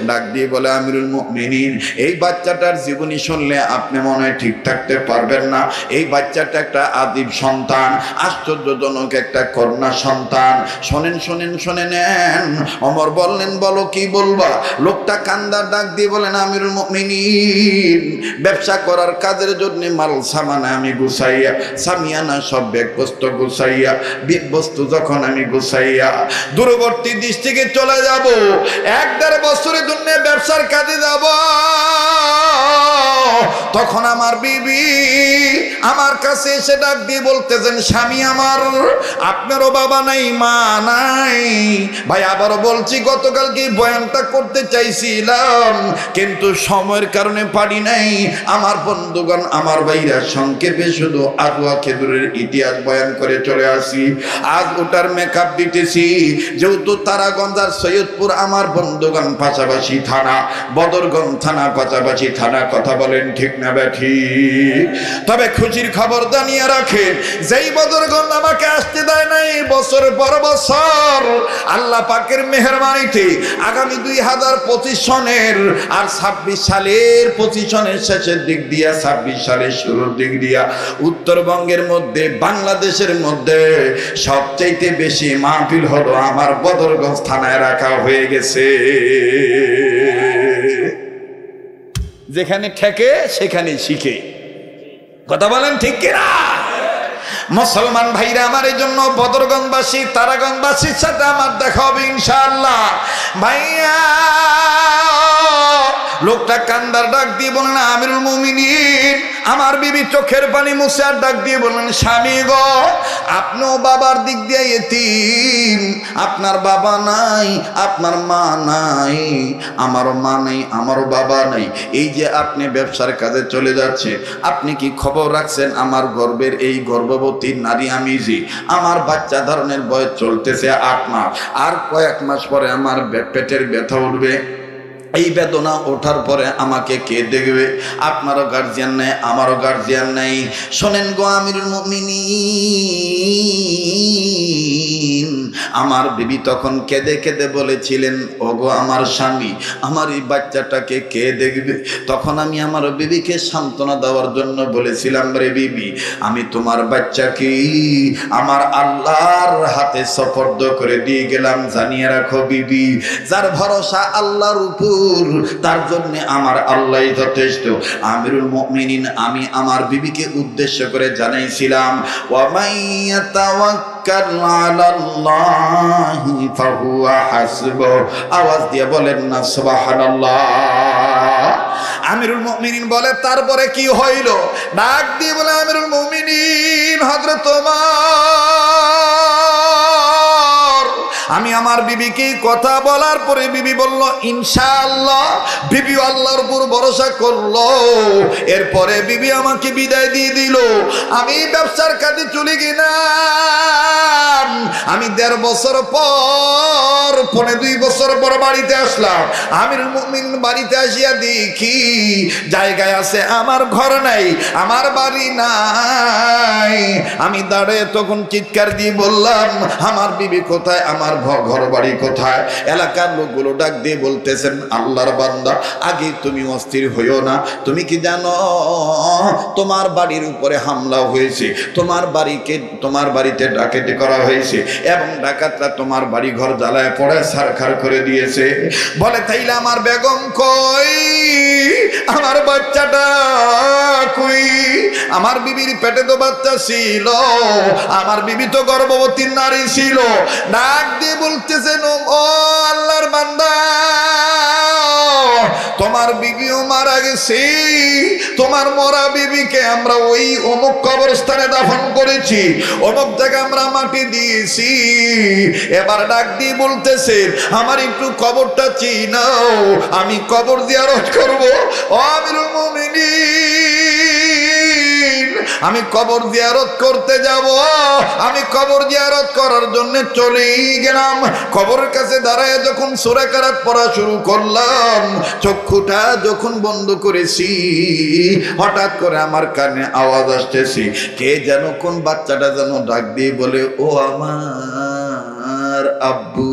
ডাক দিয়ে বলে আমিরুল মুমিনিন, এই বাচ্চাটার জীবনী শুনলে আপনি মনে হয় ঠিক থাকতে পারবেন না। এই বাচ্চাটা একটা আদিব সন্তান, আশ্চর্যজনক একটা কন্যা সন্তান। শোনেন শোনেন শুনে নেন। ওমর বললেন বলো কি বলবা? লোকটা কান্দার ডাক দিয়ে বলেন আমিরুল মুমিনিন, ব্যবসা করার কাজের জন্য মাল সামান আমি গুছাইয়া, সামিয়ানা সব ব্যাগবস্তু গুছাইয়া, বস্তু যখন আমি গুছাইয়া দূরবর্তী দেশ থেকে চলে যাব, 1-1.5 বছরের জন্য ব্যবসার কাজে যাব, তখন আমার বিবি আমার কাছে এসে ডাক দিয়ে বলতেছেন স্বামী আমার, আপনারও বাবা নাই মা নাই। ভাই আবারও বলছি, গতকালকে বয়ানটা করতে চাইছিলাম কিন্তু সময়ের কারণে পারি নাই। আমার বন্ধুগণ, আমার ভাইরা, সংক্ষেপে শুধু আদুয়া খেজুরের ইতিহাস বয়ান করে চলে আসি। আজ ওটার মেকআপ দিতেছি, যেহেতু তারাগঞ্জ আর সৈয়দপুর আমার বন্ধুগণ পাশাপাশি থানা, বদরগঞ্জ থানা পাশাপাশি থানা। কথা বলেন ঠিক না ব্যাঠি? তবে খুশির খবর জানিয়ে রাখেন, যেই বদরগঞ্জ আমাকে আসতে দেয় নাই বছর পর বছর, আল্লাহ পাকের মেহেরবানিতে আগামী 2025 সনের আর 26 সালের 25 সনের শেষের দিক দিয়া 26 সালের শুরুর দিক দিয়া উত্তরবঙ্গের মধ্যে, বাংলাদেশের মধ্যে সবচাইতে বেশি মাহফিল হলো আমার বদরগঞ্জ থানায় রাখা হয়ে গেছে। যেখানে ঠেকে সেখানে শিখে। কথা বলেন ঠিক কিনা? মুসলমান ভাইরা আমার, এই জন্য বদরগঞ্জবাসী তারাগঞ্জবাসীর সাথে আমার দেখা হবে ইনশাআল্লাহ। ভাইয়া লোকটা কান্দার ডাক দিয়ে বলেন আমিরুল মুমিনিন, আমার বিবি চোখের পানি মুছে আর ডাক দিয়ে বলেন স্বামী গো, আপনিও বাবার দিক দিয়ে এতিম, আপনার বাবা নাই, আপনার মা নাই, আমারও মা নাই, আমারও বাবা নাই। এই যে আপনি ব্যবসার কাজে চলে যাচ্ছে, আপনি কি খবর রাখছেন আমার গর্বের এই গর্ভবতী নারী আমি যে, আমার বাচ্চা ধারণের বয়স চলতেছে 8 মাস, আর কয়েক মাস পরে আমার পেটের ব্যথা উঠবে। এই বেদনা ওঠার পরে আমাকে কে দেখবে? আপনারও গার্জিয়ান নাই, আমারও গার্জিয়ান নাই। শোনেন গো আমিরুল মুমিনিন, আমার বিবি তখন কেঁদে কেঁদে বলেছিলেন ওগো আমার স্বামী, আমার এই বাচ্চাটাকে কে দেখবে? তখন আমি আমার বিবিকে সান্ত্বনা দেওয়ার জন্য বলেছিলাম, রে বিবি, আমি তোমার বাচ্চাকে আমার আল্লাহর হাতে সুপর্দ করে দিয়ে গেলাম। জানিয়ে রাখো বিবি, যার ভরসা আল্লাহর উপর, তার জন্য আমার আল্লাহ যথেষ্ট। আমিরুল মুমিনিন, আমি আমার বিবিকে উদ্দেশ্য করে জানাইছিলাম, ওয়া মাইয়াতাওয়াক্কাল আলাল্লাহি ফাহুয়া হাসবুহ। আওয়াজ দিয়ে বলেন না সুবহানাল্লাহ। আমিরুল মুমিনিন বলে তারপরে কি হইল? ডাক দিয়ে বলে আমিরুল মুমিনিন হযরত ওমর, আমি আমার বিবিকে কথা বলার পরে বিবি বলল ইনশাআল্লাহ। বিবি আল্লাহর উপর ভরসা করলো। এরপরে বিবি আমাকে বিদায় দিয়ে দিল। আমি ব্যবসার কাজে চলে গেলাম। আমি 1.5 বছর পর, 2.25 বছর পর বাড়িতে আসলাম। আমিরুল মুমিনিন বাড়িতে আসিয়া দেখি জায়গায় আছে আমার ঘর নাই, আমার বাড়ি নাই। আমি দাঁড়িয়ে তখন চিৎকার দিয়ে বললাম আমার বিবি কোথায়, আমার ঘর বাড়ি কোথায়? এলাকার লোকগুলো ডাক দিয়ে বলতেছেন আল্লাহর বান্দা, আগে তুমি অস্থির হইও না। তুমি কি জানো তোমার বাড়ির উপরে হামলা হয়েছে, তোমার বাড়িতে ডাকাতি করা হয়েছে এবং ডাকাতরা তোমার বাড়ি ঘর জ্বালায় পড়ে ছারখার করে দিয়েছে। বলে তাইলে আমার বেগম কই, আমার বাচ্চাটা কই? আমার বিবির পেটে তো বাচ্চা ছিল, আমার বিবি তো গর্ভবতী নারী ছিল। ডাক দিয়ে বলতেছেন ও আল্লাহর বান্দা, তোমার বিবিও মারা গেছে, তোমার মরা বিবিকে আমরা ওই অমুক কবরস্থানে দাফন করেছি, অমুক জায়গায় আমরা মাটি দিয়েছি। এবার ডাক দিয়ে বলতেছে আমার একটু কবরটা চিনাও, আমি কবর জিয়ারত করব। ও আমিরুল মুমিনিন, আমি কবর জিয়ারত করতে যাব। আমি কবর জিয়ারত করার জন্য চলেই গেলাম। কবরের কাছে দাঁড়ায় যখন সূরা কারাত পড়া শুরু করলাম, চক্ষুটা যখন বন্ধ করেছি, হঠাৎ করে আমার কানে আওয়াজ আসতেছি, কে যেন কোন বাচ্চাটা যেন ডাক দিয়ে বলে, ও আমার আব্বু।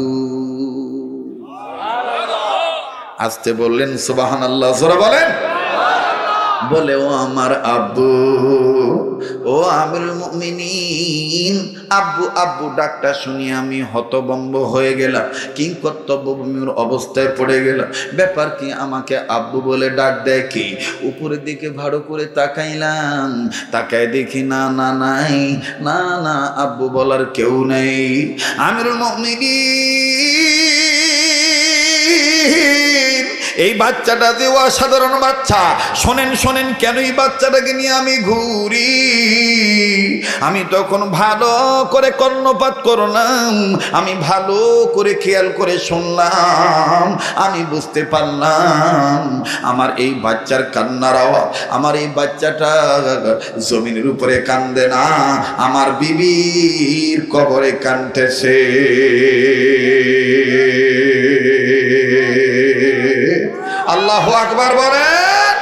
আসতে বললেন সুবহানাল্লাহ, জোরে বলেন। বলে, ও আমার আব্বু, ও আমিরুল মুমিনিন। আব্বু আব্বু ডাকটা শুনি আমি হতভম্ব হয়ে গেলাম, কিংকর্তব্যভূমির অবস্থায় পড়ে গেলাম। ব্যাপার কি, আমাকে আব্বু বলে ডাক দেয় কি? উপরের দিকে ভালো করে তাকাইলাম, তাকায় দেখি না না নাই, না না আব্বু বলার কেউ নেই। আমিরুল মুমিনিন, এই বাচ্চাটা যে অসাধারণ বাচ্চা। শোনেন শোনেন, কেন এই বাচ্চাটাকে নিয়ে আমি ঘুরি? আমি তখন ভালো করে কর্ণপাত করলাম, আমি ভালো করে খেয়াল করে শুনলাম, আমি বুঝতে পারলাম আমার এই বাচ্চার কান্নার আওয়াজ, আমার এই বাচ্চাটা জমিনের উপরে কান্দে না, আমার বিবির কবরে কাঁদতেছে। আল্লাহু আকবার বলেন,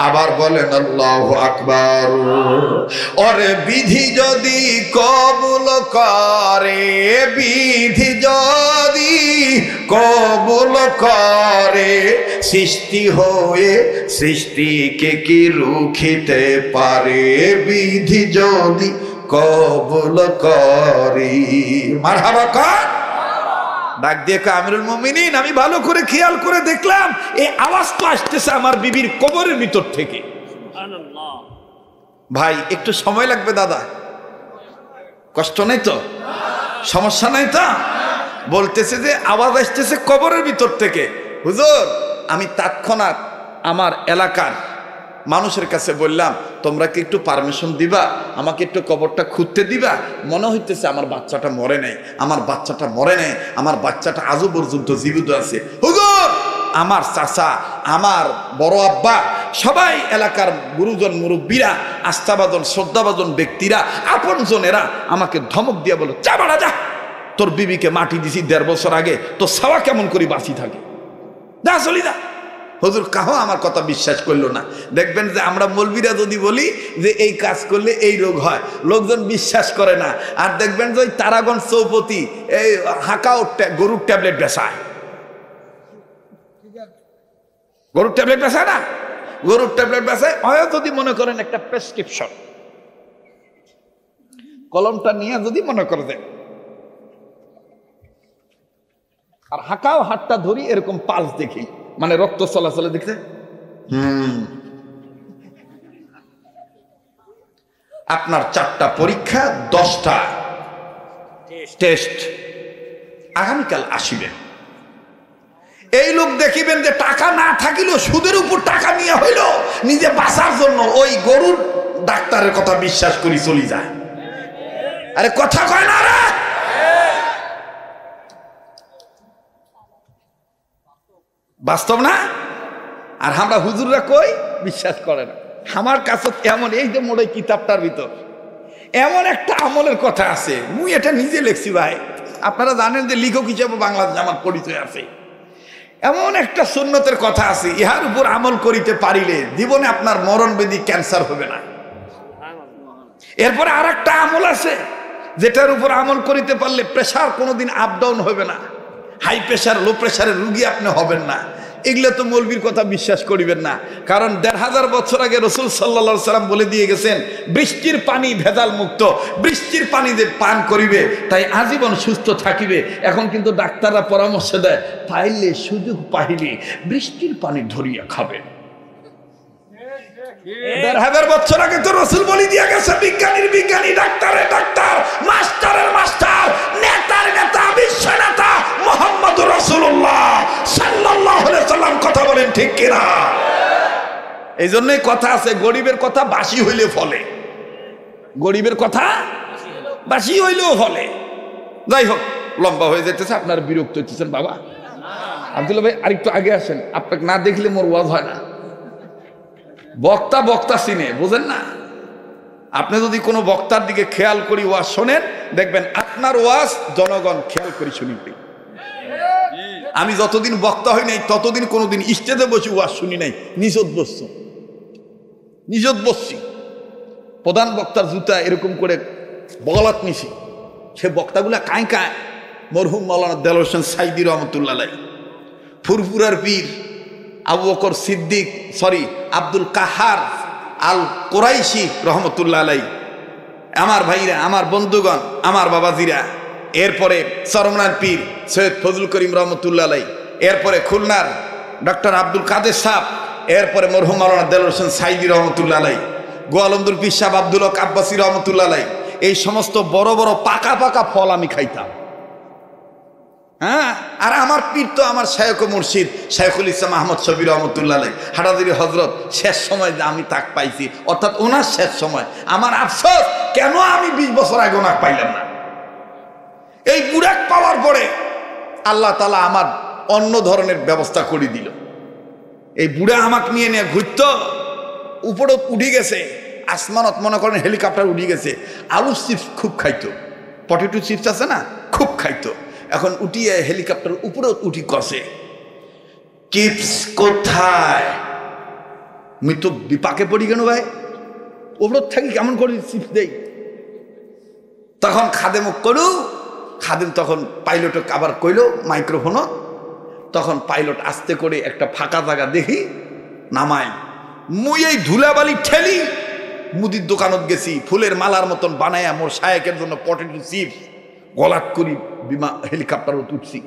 আবার বলেন আল্লাহু আকবার। ওরে বিধি যদি কবুল করে, বিধি যদি কবুল করে, সৃষ্টি হয়ে সৃষ্টিকে কি রুখিতে পারে? বিধি যদি কবুল করে। মারহাবা কর। ডাক দিয়ে আমিরুল মুমিনিন, আমি ভালো করে খেয়াল করে দেখলাম এই আওয়াজ তো আসতেছে আমার বিবির কবরের ভিতর থেকে। ভাই একটু সময় লাগবে দাদা, কষ্ট নেই তো, সমস্যা নেই তো? বলতেছে যে আওয়াজ আসতেছে কবরের ভিতর থেকে। হুজুর, আমি তৎক্ষণাৎ আমার এলাকার মানুষের কাছে বললাম, তোমরা কি একটু পারমিশন দিবা, আমাকে একটু কবরটা খুঁড়তে দিবা? মনে হইতেছে আমার বাচ্চাটা মরে নাই, আমার বাচ্চাটা মরে নাই, আমার বাচ্চাটা আজও পর্যন্ত জীবিত আছে। হুজুর, আমার চাচা, আমার বড় আব্বা, সবাই এলাকার গুরুজন মুরব্বীরা, আস্থাভাজন শ্রদ্ধাভাজন ব্যক্তিরা, আপনজনেরা আমাকে ধমক দিয়ে বলো, যা বাড়া যা, তোর বিবিকে মাটি দিছি 1.5 বছর আগে, তোর সাওয়া কেমন করে বাঁচি থাকে, যা চলি যা। হুজুর কাহো আমার কথা বিশ্বাস করলো না। দেখবেন যে আমরা মৌলবীরা যদি বলি যে এই কাজ করলে এই রোগ হয়, লোকজন বিশ্বাস করে না। আর দেখবেন যে ওই তারাগঞ্জ চৌপতি এই হাঁকাও গরুর ট্যাবলেট বেচায়, গরুর ট্যাবলেট বেচায় না, গরুর ট্যাবলেট বেচায়। হয় যদি মনে করেন একটা প্রেসক্রিপশন, কলমটা নিয়ে যদি মনে করে দেন, আর হাঁকাও হাতটা ধরি এরকম পালস দেখি, মানে রক্ত চলাচলে দেখতে। আপনার 4টা পরীক্ষা, 10টা টেস্ট, আগামীকাল আসিবেন। এই লোক দেখিবেন যে টাকা না থাকিলেও সুদের উপর টাকা নিয়ে হইল নিজে বাঁচার জন্য ওই গরুর ডাক্তারের কথা বিশ্বাস করি চলি যায়। আরে কথা কয় না রে, বাস্তব না? আর আমরা হুজুররা কই বিশ্বাস করে না। আমার কাছে এমন, এই যে মোড়ে কিতাবটার ভিতর এমন একটা আমলের কথা আছে, মুই এটা নিজে লিখছি ভাই, আপনারা জানেন যে লেখক হিসেবে বাংলাদেশে আমার পরিচয় আছে। এমন একটা সুন্নতের কথা আছে, ইহার উপর আমল করিতে পারিলে জীবনে আপনার মরণ ব্যাধি ক্যান্সার হবে না। এরপরে আর একটা আমল আছে যেটার উপর আমল করিতে পারলে প্রেশার কোনোদিন আপ ডাউন হবে না, হাই প্রেশার লো প্রেশারের রুগী আপনি হবেন না। এগুলো তো মৌলবীর কথা বিশ্বাস করিবেন না, কারণ 1500 বছর আগে রাসূল সাল্লাল্লাহু আলাইহি সাল্লাম বলে দিয়ে গেছেন বৃষ্টির পানি ভেজাল মুক্ত, বৃষ্টির পানি যে পান করিবে তাই আজীবন সুস্থ থাকিবে। এখন কিন্তু ডাক্তাররা পরামর্শ দেয়, পাইলে সুযোগ পাইলে বৃষ্টির পানি ধরিয়া খাবে। 1500 বছর আগে তো রাসূল বলে দিয়ে গেছে, বিজ্ঞানীর বিজ্ঞানী, ডাক্তারের ডাক্তার, মাস্টারের মাস্টার, নেতার নেতা, বিশ্ব নেতা মুহাম্মদুর রাসূলুল্লাহ সাল্লাল্লাহু আলাইহি সাল্লাম। কথা বলেন ঠিক কিনা? এই জন্যই কথা আছে, গরিবের কথা বাসি হইলে ফলে, গরিবের কথা বাসি হইলেও ফলে। যাই হোক, লম্বা হয়ে যেতেছে, আপনার বিরক্ত হইতেছেন বাবা। আব্দুল্লাহ ভাই আরেকটু আগে আসেন, আপনাকে না দেখলে মোর ওয়াজ হয় না। বক্তা বক্তা চিনে, বুঝেন না? আপনি যদি কোনো বক্তার দিকে খেয়াল করি ওয়াজ শোনেন, দেখবেন আপনার ওয়াজ জনগণ খেয়াল করি শুনিবে। আমি যতদিন বক্তা হই নাই ততদিন কোনোদিন স্টেজে বসে ওয়াজ শুনি নাই, নিজত বসছি। প্রধান বক্তার জুতা এরকম করে বগলাত নিছি, সে বক্তাগুলা কাঁয় মরহুম মাওলানা দেলোয়ার হোসেন সাইদি রহমতুল্লাহ আলাইহি, ফুরফুরার পীর আবু বকর সিদ্দিক আব্দুল কাহার আল কোরাইশি রহমতুল্লাহ আলাইহি, আমার ভাইরা, আমার বন্ধুগণ, আমার বাবাজিরা, এরপরে চরমনার পীর সৈয়দ ফজলুল করিম রহমতুল্লাহ আলাইহি, এরপরে খুলনার ডক্টর আব্দুল কাদের সাহেব, এরপরে মরহুম মাওলানা দেলোয়ার হোসেন সাইদি রহমতুল্লাহ আলাইহি, গোয়ালন্দুর পীর সাহেব আব্দুল হক আব্বাসী রহমতুল্লাহ আলাইহি, এই সমস্ত বড় বড় পাকা পাকা ফল আমি খাইতাম। হ্যাঁ, আর আমার পীর তো আমার শায়খ মুর্শিদ শাইখুল ইসলাম আহমদ শফি রহমতুল্লাহ আলাইহি, হাটাজারি হজরত। শেষ সময় যে আমি তাক পাইছি, অর্থাৎ ওনার শেষ সময়। আমার আফসোস, কেন আমি 20 বছর আগে ওনাকে পাইলাম না। এই বুড়াক পাওয়ার পরে আল্লাহ তাআলা আমার অন্য ধরনের ব্যবস্থা করে দিল। এই বুড়া আমাকে নিয়ে ঘুরত, উপরে উঠে গেছে আসমানত, মনে করেন হেলিকপ্টার উঠে গেছে। আলু চিপস খুব খাইতো, পটেটো চিপস আছে না, খুব খাইতো। এখন উঠিয়ে হেলিকপ্টার উপরে উঠি কষে, চিপস কোথায়? আমি তো বিপাকে পড়ি কেন ভাই, উপর থাকি কেমন করে চিপস দেই। তখন খাদেম করু, খাদেম তখন পাইলটে আবার কইল মাইক্রোফোনও, তখন পাইলট আস্তে করে একটা ফাঁকা জায়গা দেখি নামাই, মুই এই ধুলাবালি ঠেলি মুদির দোকানত গেছি, ফুলের মালার মতন বানায়া মোর শায়েকের জন্য পটেটো চিপস গলাট করি হেলিকপ্টারও তুলছি।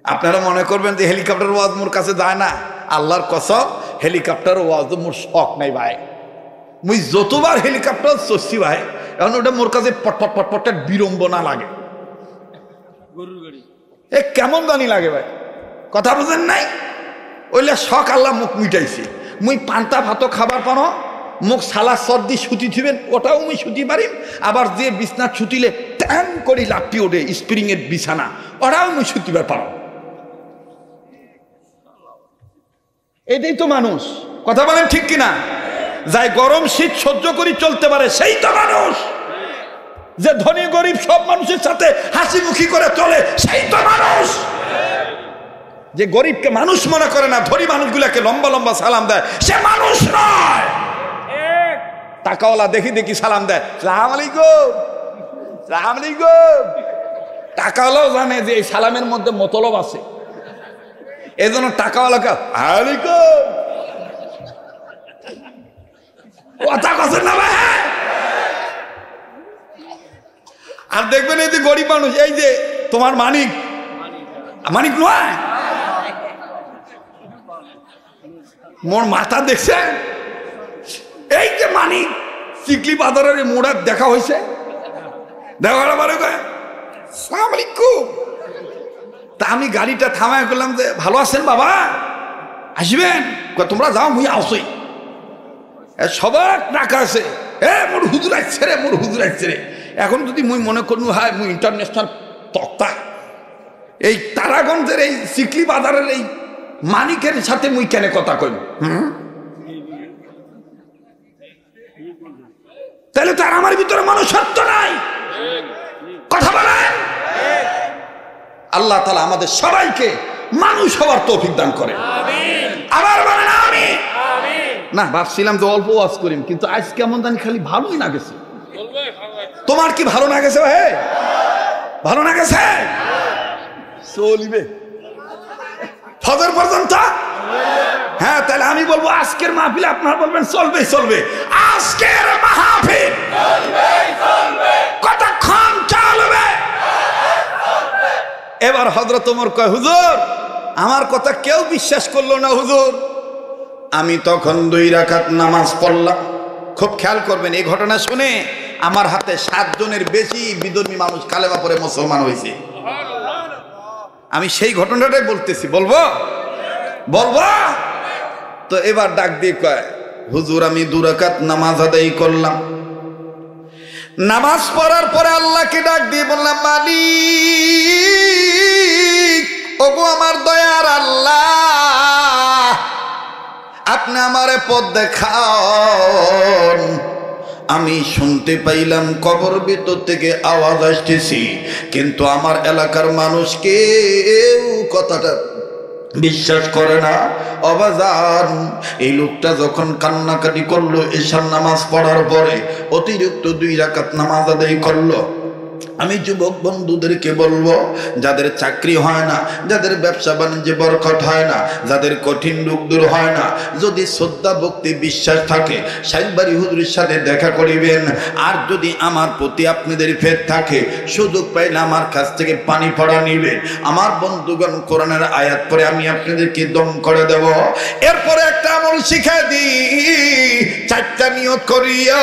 আপনারা মনে করবেন যে হেলিকপ্টার ওয়াজ মোর কাছে যায় না, আল্লাহর কসম হেলিকপ্টার ওয়াজ মোর শখ নাই ভাই। মুই যতবার হেলিকপ্টার চড়ছি ভাই, এখন ওটা মোর কাছে পটপট পটপটের বিড়ম্বনা লাগে, এ কেমন জানি লাগে ভাই, কথা বুঝেন নাই? ওইলে শখ আল্লাহ মুখ মিটাইছি। মুই পান্তা ভাত খাবার পানো, মুখ সালা সর্দি সুতি থিবেন, ওটাও মুই সুতি পারিম। আবার যে বিছনা ছুটিলে ট্যান করি লাপটি ওঠে স্প্রিং এর বিছানা, ওটাও মুই সুতিবার পারো। এটাই তো মানুষ, কথা বলেন ঠিক কিনা? যাই গরম শীত সহ্য করি চলতে পারে সেই তো মানুষ। যে ধনী গরিব সব মানুষের সাথে হাসি মুখি করে চলে সেই তো মানুষ। যে গরিবকে মানুষ মনে করে না, ধনী মানুষগুলাকে লম্বা লম্বা সালাম দেয়, সে মানুষ নয়। টাকাওয়ালা দেখি দেখি সালাম দেয়, সালাম আলাইকুম, সালাম আলাইকুম। টাকাওয়ালাও জানে যে এই সালামের মধ্যে মতলব আছে, এই জন্য টাকাওয়ালাকে আলাইকুম কথা কথা না ভাই। আর দেখবেন এই যে গরিব মানুষ, এই যে তোমার মানিক, মানিক নয় মোর মাথা দেখছেন, এই যে মানিক চিকলি বাজারের মোড়ার দেখা হয়েছে, দেখার সালাম আলাইকুম। তা আমি গাড়িটা থামায় করলাম যে ভালো আছেন বাবা, আসবেন? তোমরা যাও, মুই আসই, সবার টাকা আছে। মোর হুজুর আসছে রে, মোর হুজুর আসছে রে। এখন যদি মুই মনে করুন হয় মুই ইন্টারন্যাশনাল তক্তা, এই তারাগঞ্জের এই চিকলি বাজারের এই মানিকের সাথে মুই কেন কথা কই? তাহলে তার আমার ভিতরে মনুষ্যত্ব নাই, কথা বলেন। আল্লাহ তাআলা আমাদের সবাইকে মানুষ হওয়ার তৌফিক দান করে। আবার বলেন আমিন। না ভাবছিলাম যে অল্প ওয়াজ করিম, কিন্তু আজ কেমন জানি খালি ভালোই না গেছে। তোমার কি ভালো না গেছে ভাই? ভালো না গেছে? চলিবে ফজর পর্যন্ত। হ্যাঁ, তাহলে আমি বলবো আজকের মাহফিল, আপনারা বলবেন চলবে চলবে। আজকের মাহফিল কতক্ষণ চলবে? এবার হযরত ওমর কয়, হুজুর আমার কথা কেউ বিশ্বাস করলো না হুজুর। আমি তখন 2 রাকাত নামাজ পড়লাম। খুব খেয়াল করবেন, এই ঘটনা শুনে আমার হাতে 7 জনের বেশি বিধর্মী মানুষ কালেমা পড়ে মুসলমান হয়েছে। আমি সেই ঘটনাটাই বলতেছি, বলবো বলবো তো। এবার ডাক দিয়ে কয়, হুজুর আমি 2 রাকাত নামাজ আদায় করলাম। নামাজ পড়ার পরে আল্লাহকে ডাক দিয়ে বললাম, মালিক, ওগো আমার দয়ার আল্লাহ, আপনি আমারে পথ দেখান, আমি শুনতে পাইলাম কবর ভিতর থেকে আওয়াজ আসতেছি, কিন্তু আমার এলাকার মানুষ কেউ কথাটা বিশ্বাস করে না। অবাজান, এই লোকটা যখন কান্নাকাটি করলো এশার নামাজ পড়ার পরে, অতিরিক্ত 2 রাকাত নামাজ আদায় করলো, আমি যুবক বন্ধুদেরকে বলবো, যাদের চাকরি হয় না, যাদের ব্যবসা বাণিজ্যে বরকত হয় না, যাদের কঠিন রোগ দূর হয় না, যদি শ্রদ্ধা ভক্তি বিশ্বাস থাকে, সাইবাড়ি হুজুরের সাথে দেখা করিবেন। আর যদি আমার প্রতি আপনাদের ফেদ থাকে, সুযোগ পাইলে আমার কাছ থেকে পানি পড়া নিবেন। আমার বন্ধুগণ, কোরআনের আয়াত পরে আমি আপনাদেরকে দম করে দেব। এরপরে একটা আমল শিখাই দিই, 4টা নিয়ত করিয়া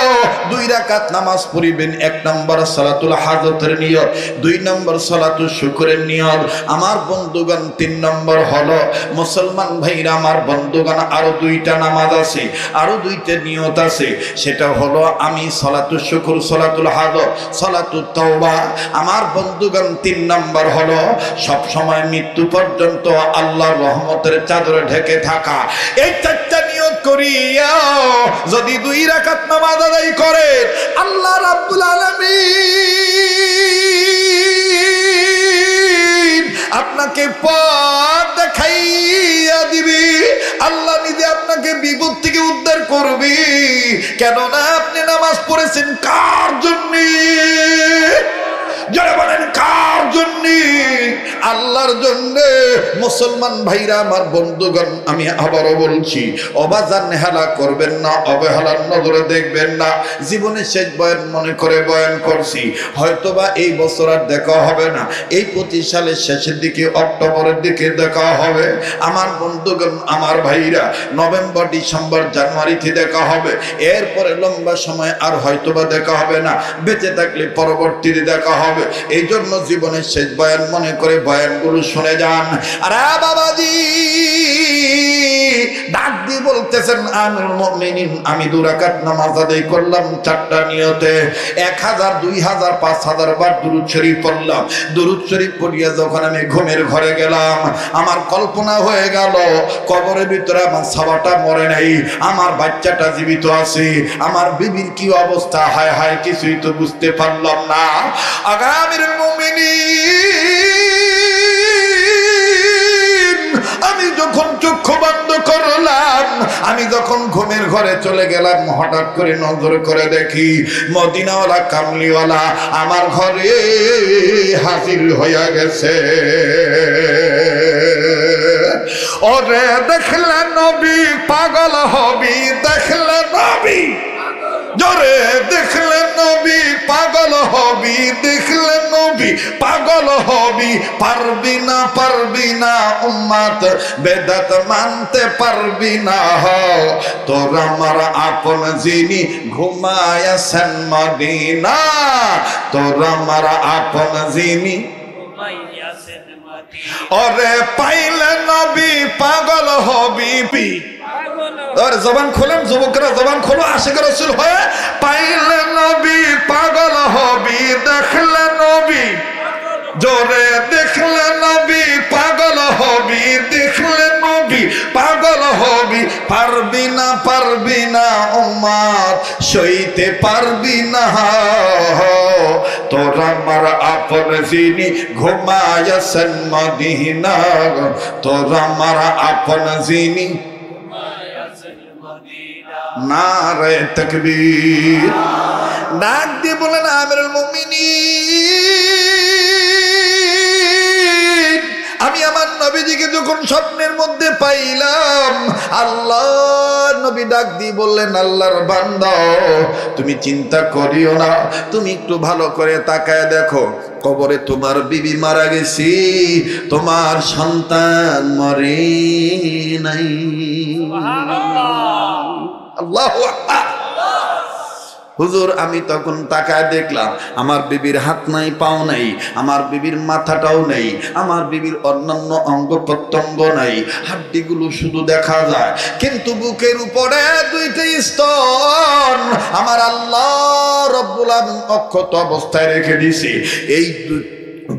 2 রাকাত নামাজ পড়িবেন। 1 নম্বর সালাতুল হাজতের নিয়ত, 2 নম্বর সালাতুল শুকরের নিয়ত। আমার বন্ধুগণ, 3 নম্বর হলো, মুসলমান ভাইরা আমার বন্ধুগণ, আরো 2টা নামাজ আছে, আরো 2টা নিয়ত আছে। সেটা হলো আমি সালাতুল শুকর, সালাতুল হাজত, সালাতুল তাওবা। আমার বন্ধুগণ, 3 নম্বর হলো সব সময় মৃত্যু পর্যন্ত আল্লাহর রহমতের চাদরে ঢেকে থাকা। এই 4টা নিয়ত করিয়া যদি 2 রাকাত নামাজ আদায় করে, আল্লাহ রাব্বুল আলামিন আপনাকে পথ দেখাইয়া দিবি। আল্লাহ নিজে আপনাকে বিপদ থেকে উদ্ধার করবি। কেননা আপনি নামাজ পড়েছেন কার জন্যে? যারা বলেন কার জন্যে? আল্লাহর জন্যে। মুসলমান ভাইরা আমার বন্ধুগণ, আমি আবারও বলছি, অবাজান হেলা করবেন না, অবহেলার নজরে দেখবেন না। জীবনে শেষ বয়ান মনে করে বয়ান করছি, হয়তোবা এই বছর আর দেখা হবে না, এই 25 সালের শেষের দিকে, অক্টোবরের দিকে দেখা হবে। আমার বন্ধুগণ, আমার ভাইরা, নভেম্বর, ডিসেম্বর, জানুয়ারিতে দেখা হবে। এরপরে লম্বা সময় আর হয়তোবা দেখা হবে না, বেঁচে থাকলে পরবর্তীতে দেখা হবে। এই জন্য জীবনের শেষ বয়ান মনে করে বয়ানগুলো শুনে যান। আরে বাবাজি, ডাক দিয়ে বলতেছেন, আমিরুল মুমিনিন, আমি 2 রাকাত নামাজ আদায় করলাম 4টা নিয়তে, 1000, 2000, 5000 বার দুরূদ শরীফ পড়লাম। দুরূদ শরীফ পড়িয়া যখন আমি ঘুমের ঘরে গেলাম, আমার কল্পনা হয়ে গেল কবরের ভিতরে আমার সাবাটা মরে নাই, আমার বাচ্চাটা জীবিত আছে, আমার বিবির কি অবস্থা, হায় হায়, কিছুই তো বুঝতে পারলাম না। আমিরুল মুমিনিন, আমি যখন চক্ষু বন্ধ করলাম, আমি যখন ঘুমের ঘরে চলে গেলাম, হঠাৎ করে নজর করে দেখি মদিনাওয়ালা কামলিওয়ালা আমার ঘরে হাজির হইয়া গেছে। ওরে দেখলে নবী পাগল হবি, দেখলে নবী, জোরে দেখলে নবী পাগল হবি, দেখলে নবী পাগল হবি। পারবি না, পারবি না উম্মত, বেদাত মানতে পারবি না। তোর আমার আপন যিনি ঘুমায়াছেন মদিনা, তোর আমার আপন যিনি। ওরে পাইলে নবী পাগল হবি। আর জবান খোলেন যুবকরা, জবান খোলো, আশিক রাসূল হয়ে। পাইলে নবী পাগল হবি, দেখলে নবী, জোরে দেখলে নবী পাগল হবি, দেখলে নবী পাগল হবি। পারবি না, পারবি না উম্মত, সইতে পারবি না। তোর আমার আপন যিনি ঘুমায়াছেন মদিনা, তোর আমার আপন যিনি। নারে তাকবীর। ডাক দিয়ে বলেন, আমিরুল মুমিনিন, আমি আমার নবীজিকে যখন স্বপ্নের মধ্যে পাইলাম, আল্লাহ নবী ডাক দিয়ে বললেন, আল্লাহর বান্দা, তুমি চিন্তা করিও না, তুমি একটু ভালো করে তাকায় দেখো, কবরে তোমার বিবি মারা গেছি, তোমার সন্তান মরে নাই। আল্লাহু আকবার। হুজুর, আমি তখন তাকায় দেখলাম আমার বিবির হাত নাই, পাও নাই, আমার বিবির মাথাটাও নেই, আমার বিবির অন্যান্য অঙ্গ প্রত্যঙ্গ নাই, হাড্ডিগুলো শুধু দেখা যায়, কিন্তু বুকের উপরে 2টা স্তন আমার আল্লাহ রব্বুল আলামিন অক্ষত অবস্থায় রেখে দিয়েছে। এই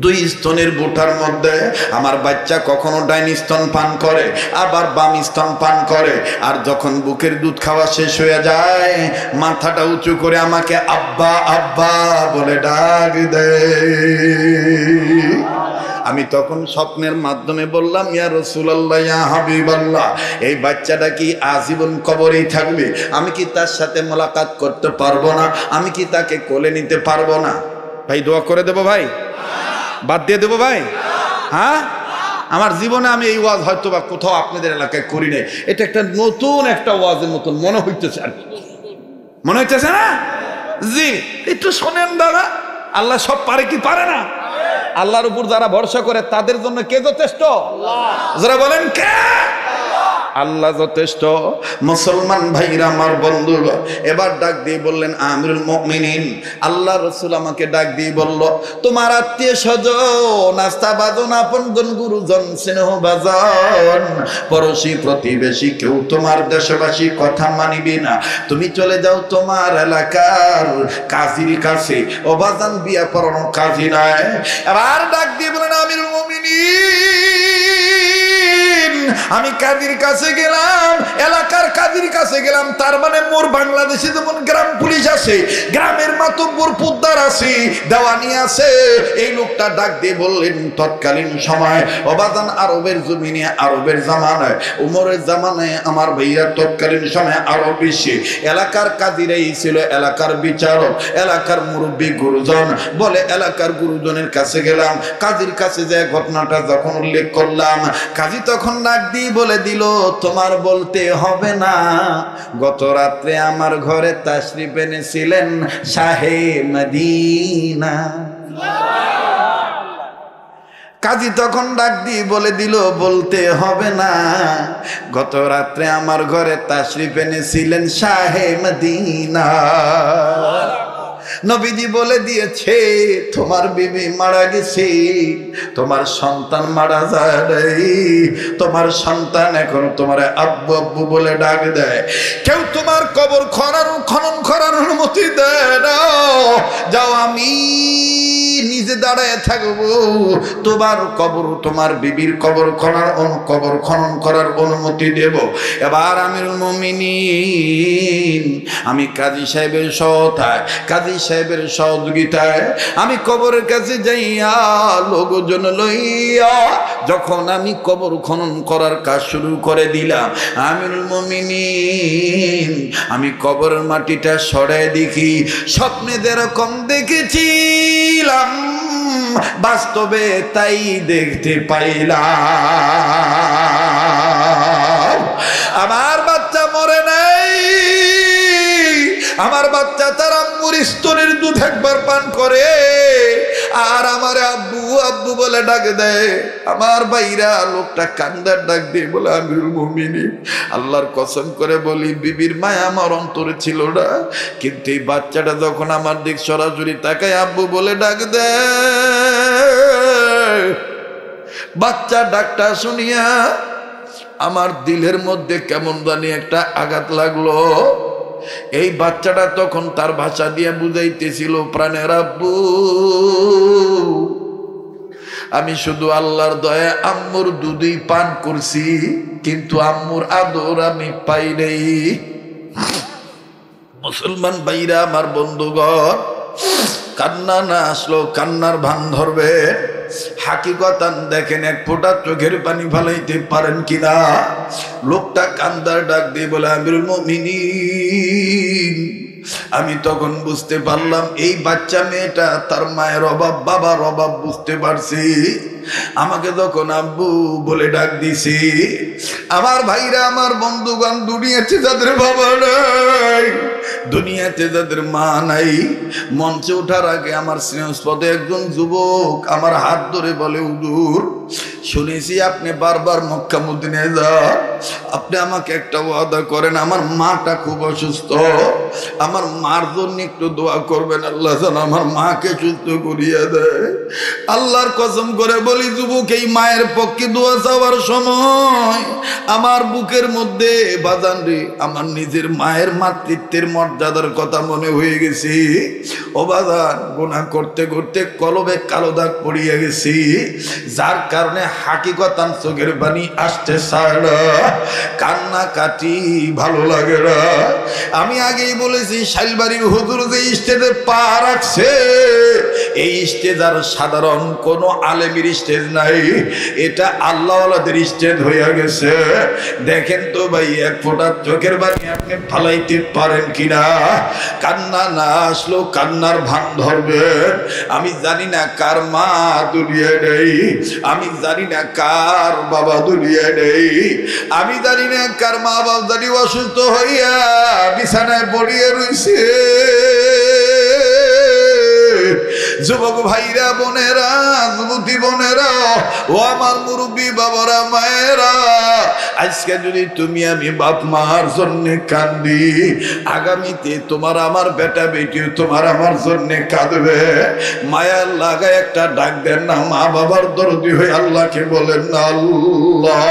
দুই স্তনের বুটার মধ্যে আমার বাচ্চা কখনো ডাইন স্তন পান করে, আবার বাম স্তন পান করে। আর যখন বুকের দুধ খাওয়া শেষ হয়ে যায়, মাথাটা উঁচু করে আমাকে আব্বা আব্বা বলে ডাক দেয়। আমি তখন স্বপ্নের মাধ্যমে বললাম, ইয়া রাসূলুল্লাহ, ইয়া হাবিবাল্লাহ, এই বাচ্চাটা কি আজীবন কবরেই থাকবে? আমি কি তার সাথে মোলাকাত করতে পারবো না? আমি কি তাকে কোলে নিতে পারবো না? ভাই দোয়া করে দেবো ভাই? বাদ দিয়ে দেবো ভাই? হ্যাঁ, আমার জীবনে আমি এই ওয়াজ হয়তো বা কোথাও আপনাদের এলাকায় করি নাই। এটা একটা নতুন একটা ওয়াজের মতন মনে হইতেছে আর কি, মনে হইতেছে না? জি, একটু শোনেন দাদা। আল্লাহ সব পারে কি পারে না? আল্লাহর উপর যারা ভরসা করে তাদের জন্য কে যথেষ্ট? যারা বলেন কে? আল্লাহ যথেষ্ট। মুসলমান ভাইরা আমার বন্ধু এবার ডাক দিয়ে বললেন, আমিরুল মুমিনিন, আল্লাহ রাসূল আমাকে ডাক দিয়ে বলল, তোমার আত্মীয় স্বজন, নাস্তা বাজন, আপনজন, গুরুজন, স্নেহ বাজন, পড়োশী প্রতিবেশী কেউ তোমার দেশবাসী কথা মানিবি না। তুমি চলে যাও তোমার এলাকার কাজীর কাছে। ও বাজান, বিয়া পড়ানো কাজী নয়। এবার ডাক দিয়ে বলেন, আমিরুল মুমিনিন, আমি কাজীর কাছে গেলাম, এলাকার কাজীর কাছে গেলাম। তার মানে মোর বাংলাদেশে যেমন গ্রাম পুলিশ আছে, গ্রামের মাতব্বর পুদ্দার আছে, দেওয়ানি আছে। এই লোকটা ডাক দিয়ে বললেন, তৎকালীন সময় অবাদান আরবের জমিনে, আরবের জামানায়, উমরের জামানায়, আমার ভাইয়া তৎকালীন সময় আরো বেশি এলাকার কাজীরাই ছিল এলাকার বিচারক, এলাকার মুরব্বী গুরুজন। বলে এলাকার গুরুজনের কাছে গেলাম, কাজীর কাছে যে ঘটনাটা যখন উল্লেখ করলাম, কাজী তখন ডাক দিয়ে বলে দিল, তোমার বলতে হবে না, গত রাত্রে আমার ঘরে তাশরিফ এনেছিলেন শাহে মদিনা। কাজী তখন ডাক দিয়ে বলে দিল, বলতে হবে না, গত রাত্রে আমার ঘরে তাশরিফ এনেছিলেন শাহে মদিনা। নবীজি বলে দিয়েছে, তোমার বিবি মারা গেছে, তোমার সন্তান মারা যায় নাই, তোমার সন্তান এখন তোমার আব্বু আব্বু বলে ডাক দেয়। কেউ তোমার কবর খনন করার অনুমতি দেয় না। যাও, আমি নিজে দাঁড়ায় থাকবো, তোমার কবর, তোমার বিবির কবর খনন করার অনুমতি দেব। এবার আমিরুল মুমিনিন, আমি কাজী সাহেবের সহায়তায়, কাজী সাহেবের সহযোগিতায় আমি কবরের কাছে যাইয়া লোকজন লইয়া যখন আমি কবর খনন করার কাজ শুরু করে দিলাম, আমিরুল মুমিনিন, আমি কবরের মাটিটা সরাই দেখি, স্বপ্নে যেরকম দেখেছিলাম বাস্তবে তাই দেখতে পাইলাম। আমার বাচ্চা মরে নাই, আমার বাচ্চা তার আম্মুর স্তনের দুধ একবার পান করে, আর আমার আব্বু আব্বু বলে ডাক দেয়। আমার ভাইরা, লোকটা কান্দার ডাক দিয়ে বলে, আমিরুল মুমিনিন, আল্লাহর কসম করে বলি, বিবির মায়া আমার অন্তরে ছিল না, কিন্তু এই বাচ্চাটা যখন আমার দিক সরাসরি তাকায় আব্বু বলে ডাক দেয়, বাচ্চা ডাকটা শুনিয়া আমার দিলের মধ্যে কেমন জানি একটা আঘাত লাগলো। এই বাচ্চাটা তখন তার ভাষা দিয়ে বুঝাইতেছিল, প্রাণের আব্বু, আমি শুধু আল্লাহর দয়া আম্মুর দুধই পান করছি, কিন্তু আম্মুর আদর আমি পাই নাই। মুসলমান ভাইরা আমার বন্ধুগণ, কান্না না আসলো কান্নার ভান ধরবে। হাকিকতান দেখেন, এক ফোঁটা চোখের পানি ফালাইতে পারেন কিনা। লোকটা কান্দার ডাক দিয়ে বলে, আমিরুল মুমিনিন, আমি তখন বুঝতে পারলাম এই বাচ্চা মেয়েটা তার মায়ের অভাব, বাবার অভাব বুঝতে পারছি। আমাকে যখন আব্বু বলে ডাক দিছি, আমার ভাইরা আমার বন্ধুগণ, দুনিয়াতে যাদের বাবা নাই, দুনিয়াতে যাদের মা নাই, মঞ্চে ওঠার আগে আমার স্নেহস্পদে একজন যুবক আমার হাত ধরে বলে, হুজুর শুনেছি আপনি বারবার মক্কা মদিনায় যান, আপনি আমাকে একটা ওয়াদা করেন, আমার মাটা খুব অসুস্থ, আমার মার জন্য একটু দোয়া করবেন, আল্লাহ যেন আমার মাকে সুস্থ করিয়ে দেয়। আল্লাহর কসম করে বলি যুবক, এই মায়ের পক্ষে দোয়া চাওয়ার সময় আমার বুকের মধ্যে বাজান রে আমার নিজের মায়ের মাতৃত্বের মর্যাদার কথা মনে হয়ে গেছে। ও বাজান, গুনাহ করতে করতে কলবে কালো দাগ পড়িয়ে গেছি, যার কারণে হাকিকতান চোখের পানি আসতে চায় না, কান্না কাটি ভালো লাগে না। আমি আগেই বলেছি, শাইলবাড়ির হুজুর যে স্টেজে পা রাখছে, এই স্টেজ আর সাধারণ কোন আলেমের স্টেজ নাই, এটা আল্লাহওয়ালাদের স্টেজ হয়ে গেছে। দেখেন তো ভাই, এক ফোঁটা চোখের পানি আপনি ফালাইতে পারেন কিনা? কান্না না আসলেও কান্নার ভান ধরবেন। আমি জানি না কার মা দুনিয়ায় নেই, আমি জানি না কার বাবা দুনিয়ায় নেই, আমি জানি না কার মা বাবা জানি অসুস্থ হইয়া বিছানায় পড়িয়ে রইছে। যুবক ভাইরা, বোনেরা, যুবতী বোনেরা, ও আমার মুরব্বী বাবারা, মায়েরা, আজকে যদি তুমি আমি বাপ মার জন্য কান্দি, আগামীতে তোমার আমার বেটা বেটিও তোমার আমার জন্য কাঁদবে। মায়ার লাগায় একটা ডাক দেন না, মা বাবার দরদি হয়ে আল্লাহকে বলেন না আল্লাহ,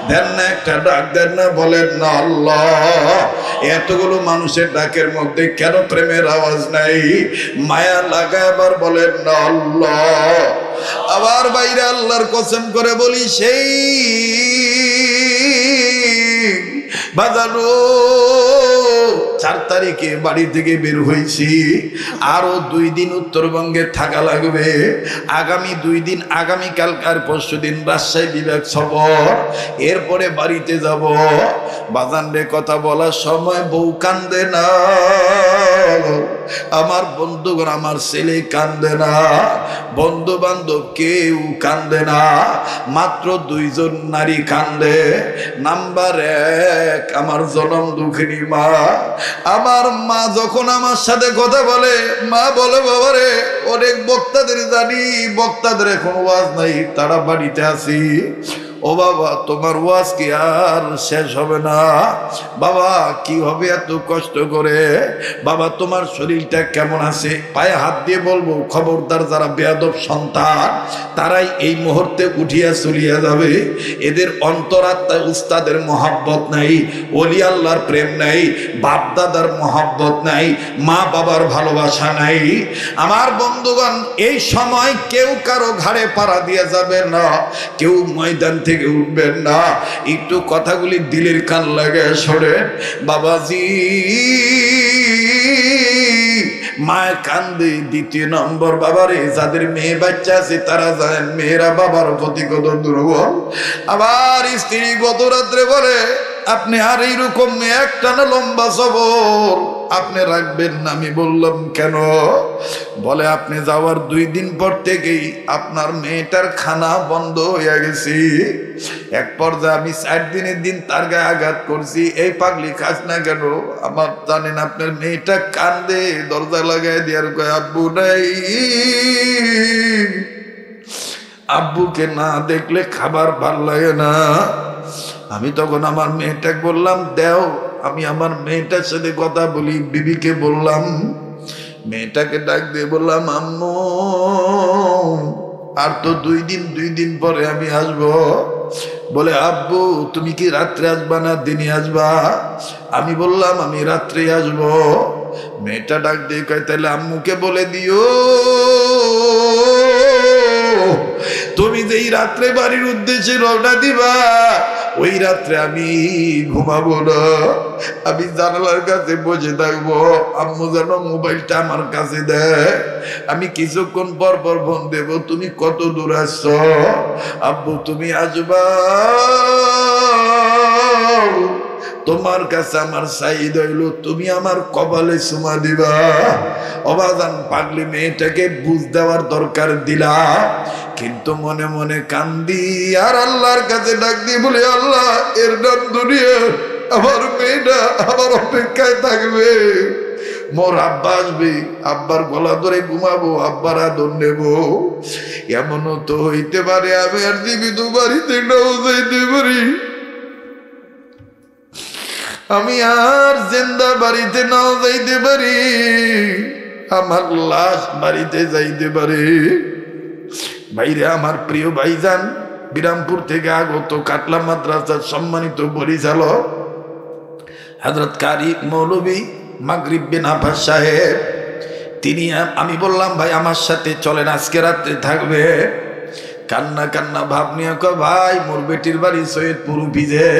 দেন না একটা ডাক দেন না, বলেন না আল্লাহ। এতগুলো মানুষের ডাকের মধ্যে কেন প্রেমের আওয়াজ নাই? মায়া লাগায় আবার বলেন না আল্লাহ। আবার বাইরে আল্লাহর কসম করে বলি, সেই বাজানো 4 তারিখে বাড়ি থেকে বের হয়েছি, আরো 2 দিন উত্তরবঙ্গে থাকা লাগবে। আগামী 2 দিন, আগামীকাল আর পরশু দিন রাজশাহী বিভাগ সফর, এরপরে বাড়িতে যাব। বাজান রে, কথা বলার সময় বউ কান্দে না, আমার বন্ধুগণ, আমার ছেলে কান্দে না, বন্ধু বান্ধব কেউ কান্দে না, মাত্র 2 জন নারী কান্দে। নাম্বার 1 আমার জনম দুঃখিনী মা। আমার মা যখন আমার সাথে কথা বলে, মা বলে, বাবারে অনেক বক্তাদের জানি, বক্তাদের এখন ওয়াজ নাই, তারা বাড়িতে আসি। ও বাবা, তোমার ওয়াজ কি আর শেষ হবে না? বাবা কি হবে এত কষ্ট করে? বাবা তোমার শরীরটা কেমন আছে? পায়ে হাত দিয়ে বলবো, খবরদার যারা বেয়াদব সন্তান তারাই এই মুহূর্তে উঠিয়া চলিয়া যাবে। এদের অন্তরাত্মায় উস্তাদের মহাব্বত নাই, ওলি আল্লাহর প্রেম নাই, বাপ দাদার মহাব্বত নাই, মা বাবার ভালোবাসা নাই। আমার বন্ধুগণ, এই সময় কেউ কারো ঘাড়ে পাড়া দিয়ে যাবে না, কেউ ময়দান থেকে উঠবেন না। একটু কথাগুলি দিলের কান লাগে সরে। বাবাজি মায়ের কান্দে। 2 নম্বর, বাবারে যাদের মেয়ে বাচ্চা আছে তারা জানেন মেয়েরা বাবার প্রতি কত দুর্বল। আবার স্ত্রী গত রাত্রে বলে, আপনি আর এইরকম একটানা লম্বা সফর আপনি রাখবেন না। আমি বললাম কেন? বলে আপনি যাওয়ার 2 দিন পর থেকেই আপনার মেয়েটার খানা বন্ধ হয়ে গেছে। এক পর্যায়ে আমি 4 দিনের দিন তার গায়ে আঘাত করছি, এই পাগলি খাস না কেন? আমার জানেন আপনার মেয়েটা কান্দে, দরজা লাগাই দেওয়ার কয় আব্বু নাই, আব্বুকে না দেখলে খাবার ভাল লাগে না। আমি তখন আমার মেয়েটাকে বললাম, দেও আমি আমার মেয়েটার সাথে কথা বলি। বিবিকে বললাম, মেয়েটাকে ডাক দিয়ে বললাম, আম্মু আর তো 2 দিন পরে আমি আসবো। বলে, আব্বু তুমি কি রাত্রে আসবা না দিনে আসবা? আমি বললাম আমি রাত্রে আসবো। মেয়েটা ডাক দিয়ে কয়, তাহলে আম্মুকে বলে দিও তুমি যেই রাত্রে বাড়ির উদ্দেশ্যে রওনা দিবা, ওই রাত্রে আমি ঘুমাবো না, আমি জানালার কাছে বসে থাকবো। আম্মু যেন মোবাইলটা আমার কাছে দেয়, আমি কিছুক্ষণ পর পর ফোন দেব, তুমি কত দূর আসছো? আব্বু তুমি আসবা, তোমার কাছে আমার চাহিদা হইল তুমি আমার কপালে চুমা দিবা। অবাজান পাগলি মেয়েটাকে বুঝ দেওয়ার দরকার দিলা, কিন্তু মনে মনে কান্দি আর আল্লাহর কাছে ডাক দিয়ে বলি, আল্লাহ এর নাম দুনিয়া, আমার মেয়েটা আমার অপেক্ষায় থাকবে। মোর আব্বা আসবে, আব্বার গলা ধরে ঘুমাবো, আব্বার আদর নেব। এমনও তো হইতে পারে আমি আর জীবিত বাড়িতে নাও যাইতে পারি, আমি আর জিন্দা বাড়িতে নাও যাইতে পারি, আমার লাশ বাড়িতে যাইতে পারে। ভাইরে, আমার প্রিয় ভাইজান, বিরামপুর থেকে আগত কাটলা মাদ্রাসার সম্মানিত পরিচালক হযরত কারি মৌলভী মাগরিব বিন আব্বাস সাহেব, তিনি, আমি বললাম ভাই আমার সাথে চলেন, আজকে রাত্রে থাকবে। কান্না কান্না ভাব নিয়ে কয় ভাই মোর বেটির বাড়ি সৈয়দপুর ভিজে,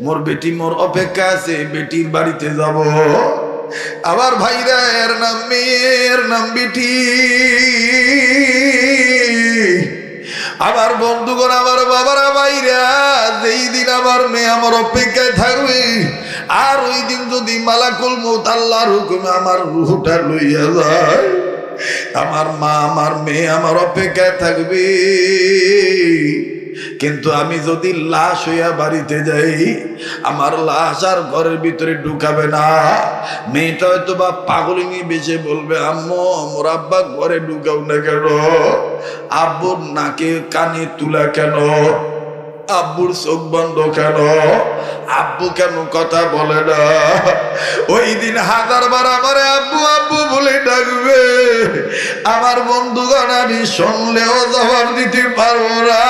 মোর বেটি মোর অপেক্ষা আছে, বেটির বাড়িতে যাব। আবার ভাইরা, এর নাম মেয়ে, এর নাম বেটি। আমার বন্ধুগণ, আমার বাবারা, ভাইরা, যেই দিন আমার মেয়ে আমার অপেক্ষায় থাকবে, আর ওই দিন যদি মালাকুল মউত আল্লাহর হুকুমে আমার রূহটা লইয়া যায়, আমার মা আমার মেয়ে আমার অপেক্ষায় থাকবে। কিন্তু আমি যদি লাশ হইয়া বাড়িতে যাই, আমার লাশ আর ঘরের ভিতরে ঢুকাবে না। মেয়েটা হয়তো বা পাগলিনী বেশে বলবে, আম্মু মোর আব্বা ঘরে ঢুকাও না কেন, আব্বুর নাকে কানে তুলা কেন, আব্বুর চোখ বন্ধ কেন, আব্বু কেন কথা বলে না। ওই দিন হাজারবার আমারে আব্বু আব্বু বলে ডাকবে। আমার বন্ধুগণ, আমি শুনলেও জবাব দিতে পারবো না।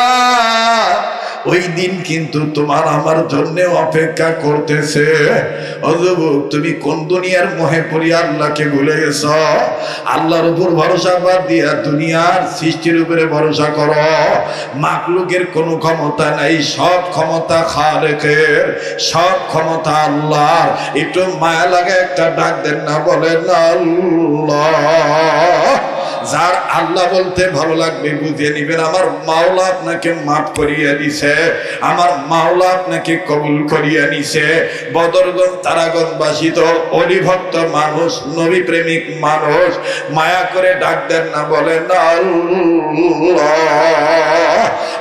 ওই দিন কিন্তু তোমার আমার জন্য অপেক্ষা করতেছে। অযুবক, তুমি কোন দুনিয়ার মোহে পড়ি আল্লাহকে ভুলে গেছ? আল্লাহর উপর ভরসা বাদ দিয়া দুনিয়ার সৃষ্টির উপরে ভরসা করো। মাখলুকের কোনো ক্ষমতা নাই, সব ক্ষমতা খালেকের, সব ক্ষমতা আল্লাহর। একটু মায়া লাগে একটা ডাক দেন না, বলেন আল্লাহ। যার আল্লাহ বলতে ভালো লাগবে বুঝিয়ে নিবেন, আমার মাওলা আপনাকে মাফ করিয়া দিছে, আমার মাওলা আপনাকে কবুল করিয়া নিছে। বদরগণ তারাগণবাসী তো অলিভক্ত মানুষ, নবী প্রেমিক মানুষ, মায়া করে ডাক দেন না, বলেন না আল্লাহ।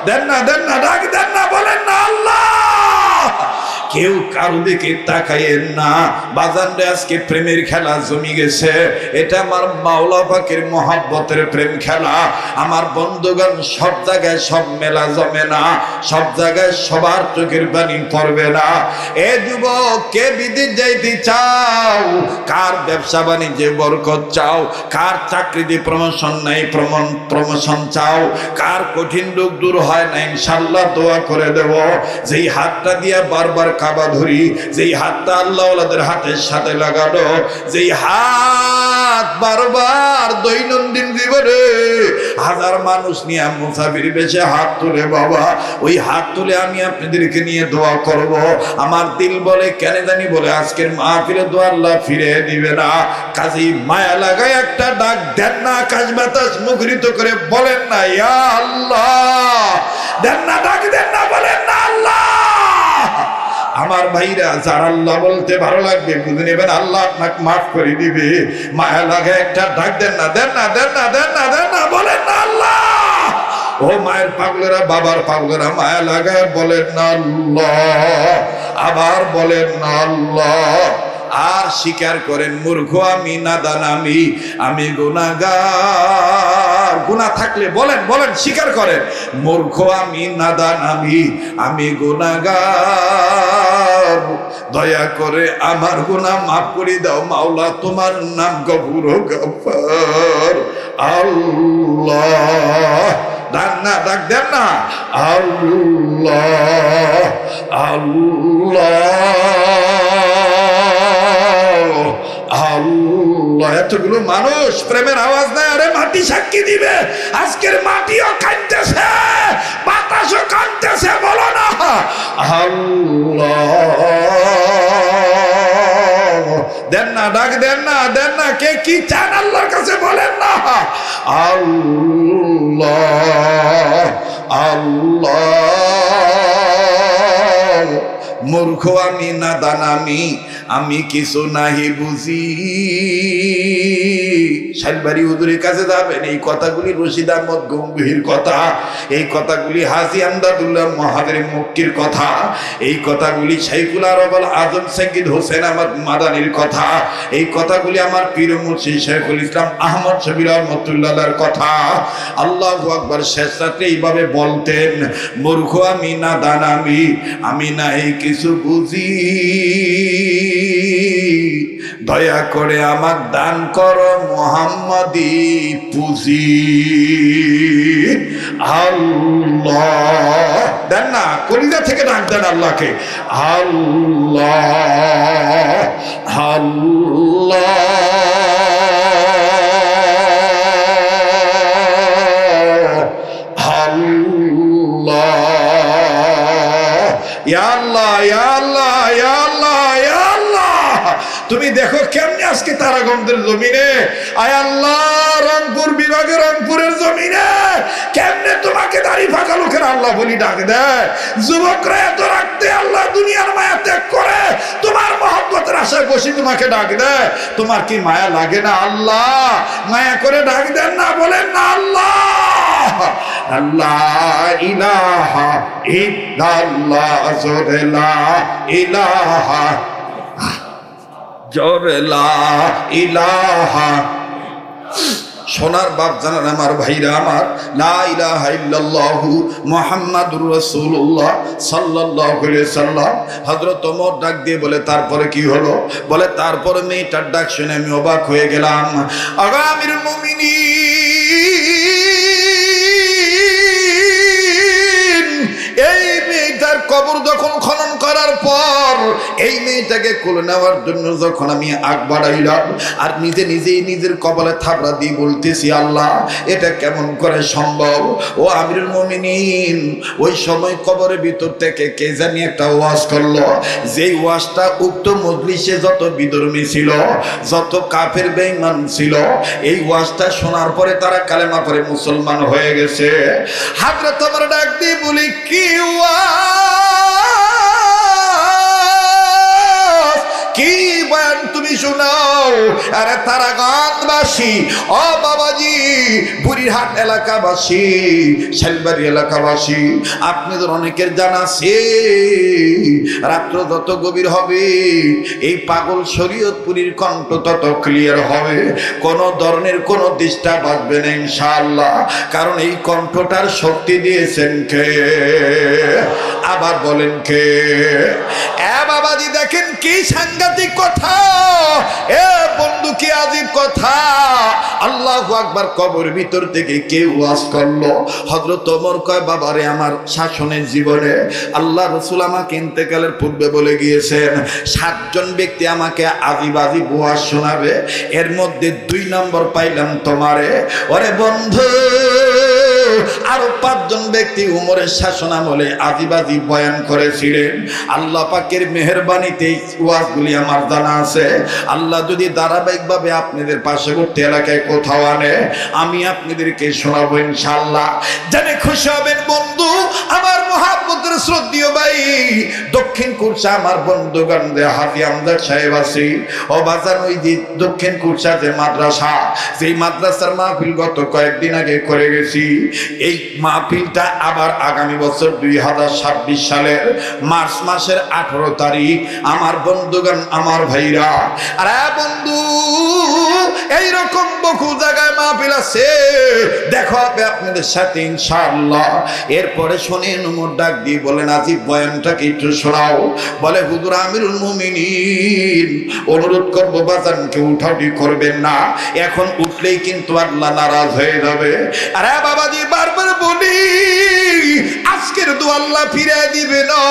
দেন না, দেন না, ডাক দেন না, বলেন না আল্লাহ। কেউ কারো দিকে তাকাইয়েন না। বাজানরে আজকে প্রেমের খেলা জমি গেছে, এটা আমার মাওলা পাকের মহাব্বতের প্রেম খেলা। আমার বন্ধুগণ, সব জায়গায় সব মেলা জমে না, সব জায়গায় সবার চোখের পানি পড়বে না। এ যুবক, কে বিদেশ যাইতে চাও? কার ব্যবসা বাণিজ্যে বরকত চাও? কার চাকরিতে প্রমোশন নাই, প্রমোশন চাও? কার কঠিন রোগ দূর হয় না? ইনশাআল্লাহ দোয়া করে দেব। যেই হাতটা দিয়া বারবার কাবা ধরি, যেই হাতটা আল্লাহওয়ালাদের হাতের সাথে লাগানো, যেই হাত বারবার দৈনন্দিন জীবনে হাজার মানুষ নিয়ে মুসাফির বেশে হাত তুলে, বাবা ওই হাত তুলে আমি আপনাদেরকে নিয়ে দোয়া করব। আমার দিল বলে, কেন জানি বলে, আজকের মাহফিলে দোয়া আল্লাহ ফিরে দিবে না। কাজেই মায়া লাগায় একটা ডাক দেন না, আকাশ বাতাস মুখরিত করে বলেন না ইয়া আল্লাহ। দেন না, ডাক দেন না, বলেন না আল্লাহ। আমার ভাইরা, যার আল্লাহ বলতে ভালো লাগবে বুঝে নেবেন, আল্লাহ আপনাকে মাফ করে দিবে। মায়া লাগে একটা ডাক দেন না, দেন না, দেন না, দেন না, দেন না, বলেন না আল্লাহ। ও মায়ের পাগলেরা, বাবার পাগলেরা, মায়া লাগায় বলেন না আল্লাহ, আবার বলেন না আল্লাহ। আর স্বীকার করেন, মূর্খ আমি, নাদান আমি গুনাহগার। গুনাহ থাকলে বলেন, বলেন, স্বীকার করেন, মূর্খ আমি, নাদান আমি গুনাহগার। দয়া করে আমার গুনাহ মাফ করে দাও মাওলা, তোমার নাম গফুর গফফার। আল্লাহ, ডাক না, ডাক দেন না আল্লাহ, আল্লাহ, আল্লাহ। এতগুলো মানুষ প্রেমের আওয়াজ নাই, আরে মাটি সাক্ষী দিবে। আজকের মাটিও কাঁদতেছে, বাতাসও কাঁদতেছে, বলো না আল্লাহ। দেন না, ডাক দেন না, দেন না। কে কি চান আল্লাহর কাছে বলেন না আল্লাহ, আল্লাহ, মূর্খ আমি, নাদান আমি কিছু নাহি বুঝি। শালবাড়ি হুজুরের কাছে যাবেন, এই কথাগুলি রশিদ আহমদ গঙ্গুহির কথা, এই কথাগুলি হাজী আমদাদুল্লাহ মহাদের মক্কির কথা, এই কথাগুলি শাইখুল আরব আল আজম সাইয়্যিদ হোসেন আহমদ মাদানির কথা, এই কথাগুলি আমার পীর মুর্শিদ শাইখুল ইসলাম আহমদ শবীর রহমাতুল্লাহর কথা। আল্লাহু আকবার। শেষ রাতে এইভাবে বলতেন, মূর্খ আমি, নাদান আমি নাহি কিছু বুঝি, দয়া করে আমার দান করো মুহাম্মাদি পুঁজি। আল্লাহ দেন না, কলিজা থেকে ডাক দেন আল্লাহকে। আল্লাহ আল্লাহ আল্লাহ, ইয়া আল্লাহ ইয়া আল্লাহ ইয়া আল্লাহ ইয়া আল্লাহ। তুমি দেখো কেমনে আজকে তারাগঞ্জের জমিনে, আয় আল্লাহ, রংপুর বিভাগের রংপুরের জমিনে কেমনে তোমাকে দাড়ি ফাঁকা লোকের আল্লাহ বলি ডাক দেয়। যুবকরা এত রাখতে আল্লাহ দুনিয়ার মায়া ত্যাগ করে তোমার মহব্বতের আশায় বসে তোমাকে ডাক দেয়। তোমার কি মায়া লাগে না? আল্লাহ মায়া করে ডাক দেন না, বলেন না আল্লাহ আল্লাহ ইলাহা ইল্লাল্লাহ, জোরে লা ইলাহা, জোরে লা ইলাহা। সোনার বাপ জানান আমার ভাইরা আমার, লা ইলাহা ইল্লাল্লাহু মুহাম্মাদুর রাসূলুল্লাহ সাল্লাল্লাহু আলাইহি সাল্লাম। হযরত ওমর ডাক দিয়ে বলে, তারপরে কি হলো? বলে, তারপরে মেয়েটার ডাক শুনে আমি অবাক হয়ে গেলাম। আগা আমিরুল মুমিনিন, এই মেয়েটার কবর যখন খনন করার পর এই মেয়েটাকে কোলে নেওয়ার জন্য যখন আমি আগ বাড়াইলাম, আর নিজেই নিজের কপালে থাবড়া দিয়ে বলতেছি, আল্লাহ এটা কেমন করে সম্ভব? ও আমিরুল মুমিনিন, ওই সময় কবরের ভিতর থেকে কে জানি একটা ওয়াজ করলো, যেই ওয়াজটা উক্ত মজলিসে যত বিধর্মী ছিল, যত কাফের বেঈমান ছিল, এই ওয়াজটা শোনার পরে তারা কালেমা পড়ে মুসলমান হয়ে গেছে। হযরত ওমর ডাক দিয়ে বলি, কি কি বয়ান তুমি শোনাও? আরে তারাগঞ্জবাসী, ও বাবাজি, বুড়িরহাট এলাকাবাসী, শালবাড়ি এলাকাবাসী, আপনাদের অনেকের জানা আছে, রাত্র যত গভীর হবে এই পাগল শরীয়তপুরীর কণ্ঠ তত ক্লিয়ার হবে, কোন ধরনের কোন ডিস্টার্ব আসবে না ইনশাআল্লাহ। কারণ এই কণ্ঠটার শক্তি দিয়েছেন কে? আবার বলেন কে? এ বাবাজি দেখেন কি সাংঘাতিক কথা, এ বন্ধু কি আজীব কথা। আল্লাহু আকবার। কবর ভিতর থেকে কেউ ওয়াজ করলো। হযরত ওমর কয়, বাবারে, আমার শাসনের জীবনে আল্লাহ রাসূল আমাকে ইন্তেকালের পূর্বে বলে গিয়েছেন 7 জন ব্যক্তি আমাকে আজীব আজীব ওয়াজ শোনাবে, এর মধ্যে 2 নম্বর পাইলাম তোমারে। ওরে বন্ধু, আরো 5 জন ব্যক্তি উমরের শাসন আমলে আজীব আজীব বয়ান করেছিলেন। আল্লাহ পাকের মেহেরবানিতে ওয়াজগুলি আমার জানা আছে। আল্লাহ যদি ধারাবাহিকভাবে আপনাদের পার্শ্ববর্তী এলাকায় কোথাও আনে, আমি আপনাদেরকে শোনাবো ইনশাআল্লাহ। জানে খুশি হবেন বন্ধু আমার, মহাব্বতের শ্রদ্ধেয় ভাই, দক্ষিণ কুরসা আমার বন্ধুগণ যে হাজী আমজাদ সাহেব আছে, ও বাজান, ওই যে দক্ষিণ কুরসা যে মাদ্রাসা, সেই মাদ্রাসার মাহফিল গত কয়েকদিন আগে করে গেছি। এই মাহফিলটা আবার আগামী বছর 2026 সালের মার্চ মাসের 18 তারিখ। আমার বন্ধুগণ, আমার ভাইরা, আরে বন্ধু, এইরকম বহু জায়গায় মাহফিল আছে, দেখা হবে আপনাদের সাথে ইনশাআল্লাহ। এরপরে শোনেন, ওমর ডাক দিয়ে বলেন, আজিব বয়ানটাকে একটু শোনাও। বলে, হুজুর আমিরুল মুমিনিন, অনুরোধ করবো বাজানকে উঠাউঠি করবেন না, এখন উঠলেই কিন্তু আল্লাহ নারাজ হয়ে যাবে। আরে বাবাজি, বারবার বলি, আজকের দোয়া আল্লাহ ফিরে দিবে না,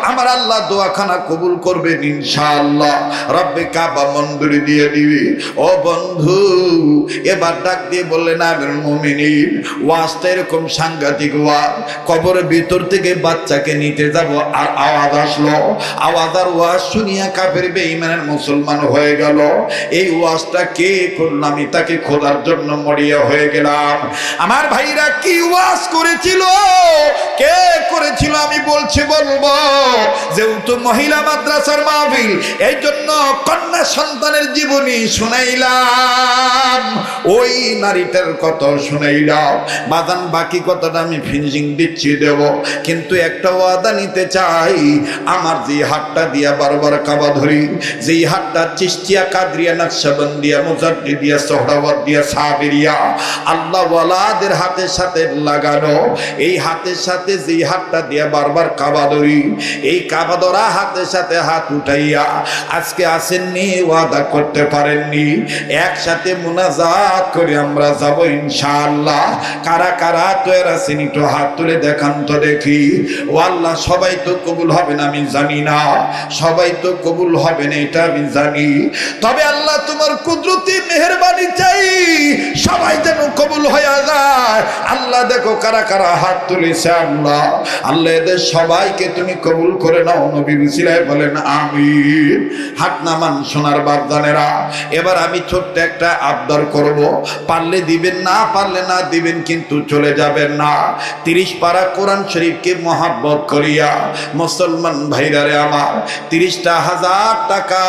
আমার আল্লাহ দোয়াখানা কবুল করবেন ইনশাআল্লাহ। রব্বে কাবা মঞ্জুরি দিয়ে দিবি। ও বন্ধু, এবার ডাক দিয়ে বললেন, আমিরুল মুমিনিন, ওয়াজটা এরকম সাংঘাতিক ওয়াজ, কবরের ভিতর থেকে বাচ্চাকে নিতে যাব, আর আওয়াজ আসলো, আওয়াজ আর ওয়াজ শুনিয়া কাফের বেঈমানের মুসলমান হয়ে গেল। এই ওয়াজটা কে করল? আমি তাকে খোদার জন্য মরিয়া হয়ে গেলাম। আমার ভাইরা কি ওয়াজ করেছিল, কে করেছিল আমি বলবো, যেহেতু মহিলা মাদ্রাসার মাহফিল, এই জন্য কন্যা সন্তানের জীবনী শুনাইলাম, ওই নারীটার কথা শুনাইলাম। বাদান বাকি কথাটা আমি ফিনিশিং দিচ্ছি দেব, কিন্তু একটা ওয়াদা নিতে চাই। আমার যে হাতটা দিয়া বারবার কাবা ধরি, যেই হাতটা চিশতিয়া, কাদরিয়া, নকশবন্দিয়া, মুজাদ্দিদিয়া, সোহরাওয়ার্দিয়া, সাবিরিয়া আল্লাহ ওয়ালাদের হাতের সাথে লাগানো, এই হাতের সাথে যেই হাতটা দিয়া বারবার কাবা ধরি, এই কাবা ধরা হাতের সাথে হাত উঠাইয়া আজকে আসেননি, ওয়াদা করতে পারেননি, একসাথে মুনাজাত করে আমরা যাব ইনশাআল্লাহ। কারা কারা তৈরি আছেন একটু হাত তুলে দেখান তো দেখি। ও আল্লাহ, সবাই তো কবুল হবে না আমি জানি না, সবাই তো কবুল হবে না এটা আমি জানি, তবে আল্লাহ তোমার কুদরতি মেহেরবানি চাই সবাই যেন কবুল হয়ে যায়। আল্লাহ দেখো কারা কারা হাত তুলেছে, আল্লাহ আল্লাহ এদের সবাইকে তুমি কবুল করে নাও, নবী বিসিলায় বলেন আমিন। হাত নামান সোনার বাপদানেরা। এবার আমি ছোট্ট একটা আবদার করব, পারলে দিবেন, না পারলে না দিবেন, কিন্তু চলে যাবেন না। 30 পারা কোরআন শরীফকে মহাব্বত করিয়া মুসলমান ভাইরারে আমার 30,000 টাকা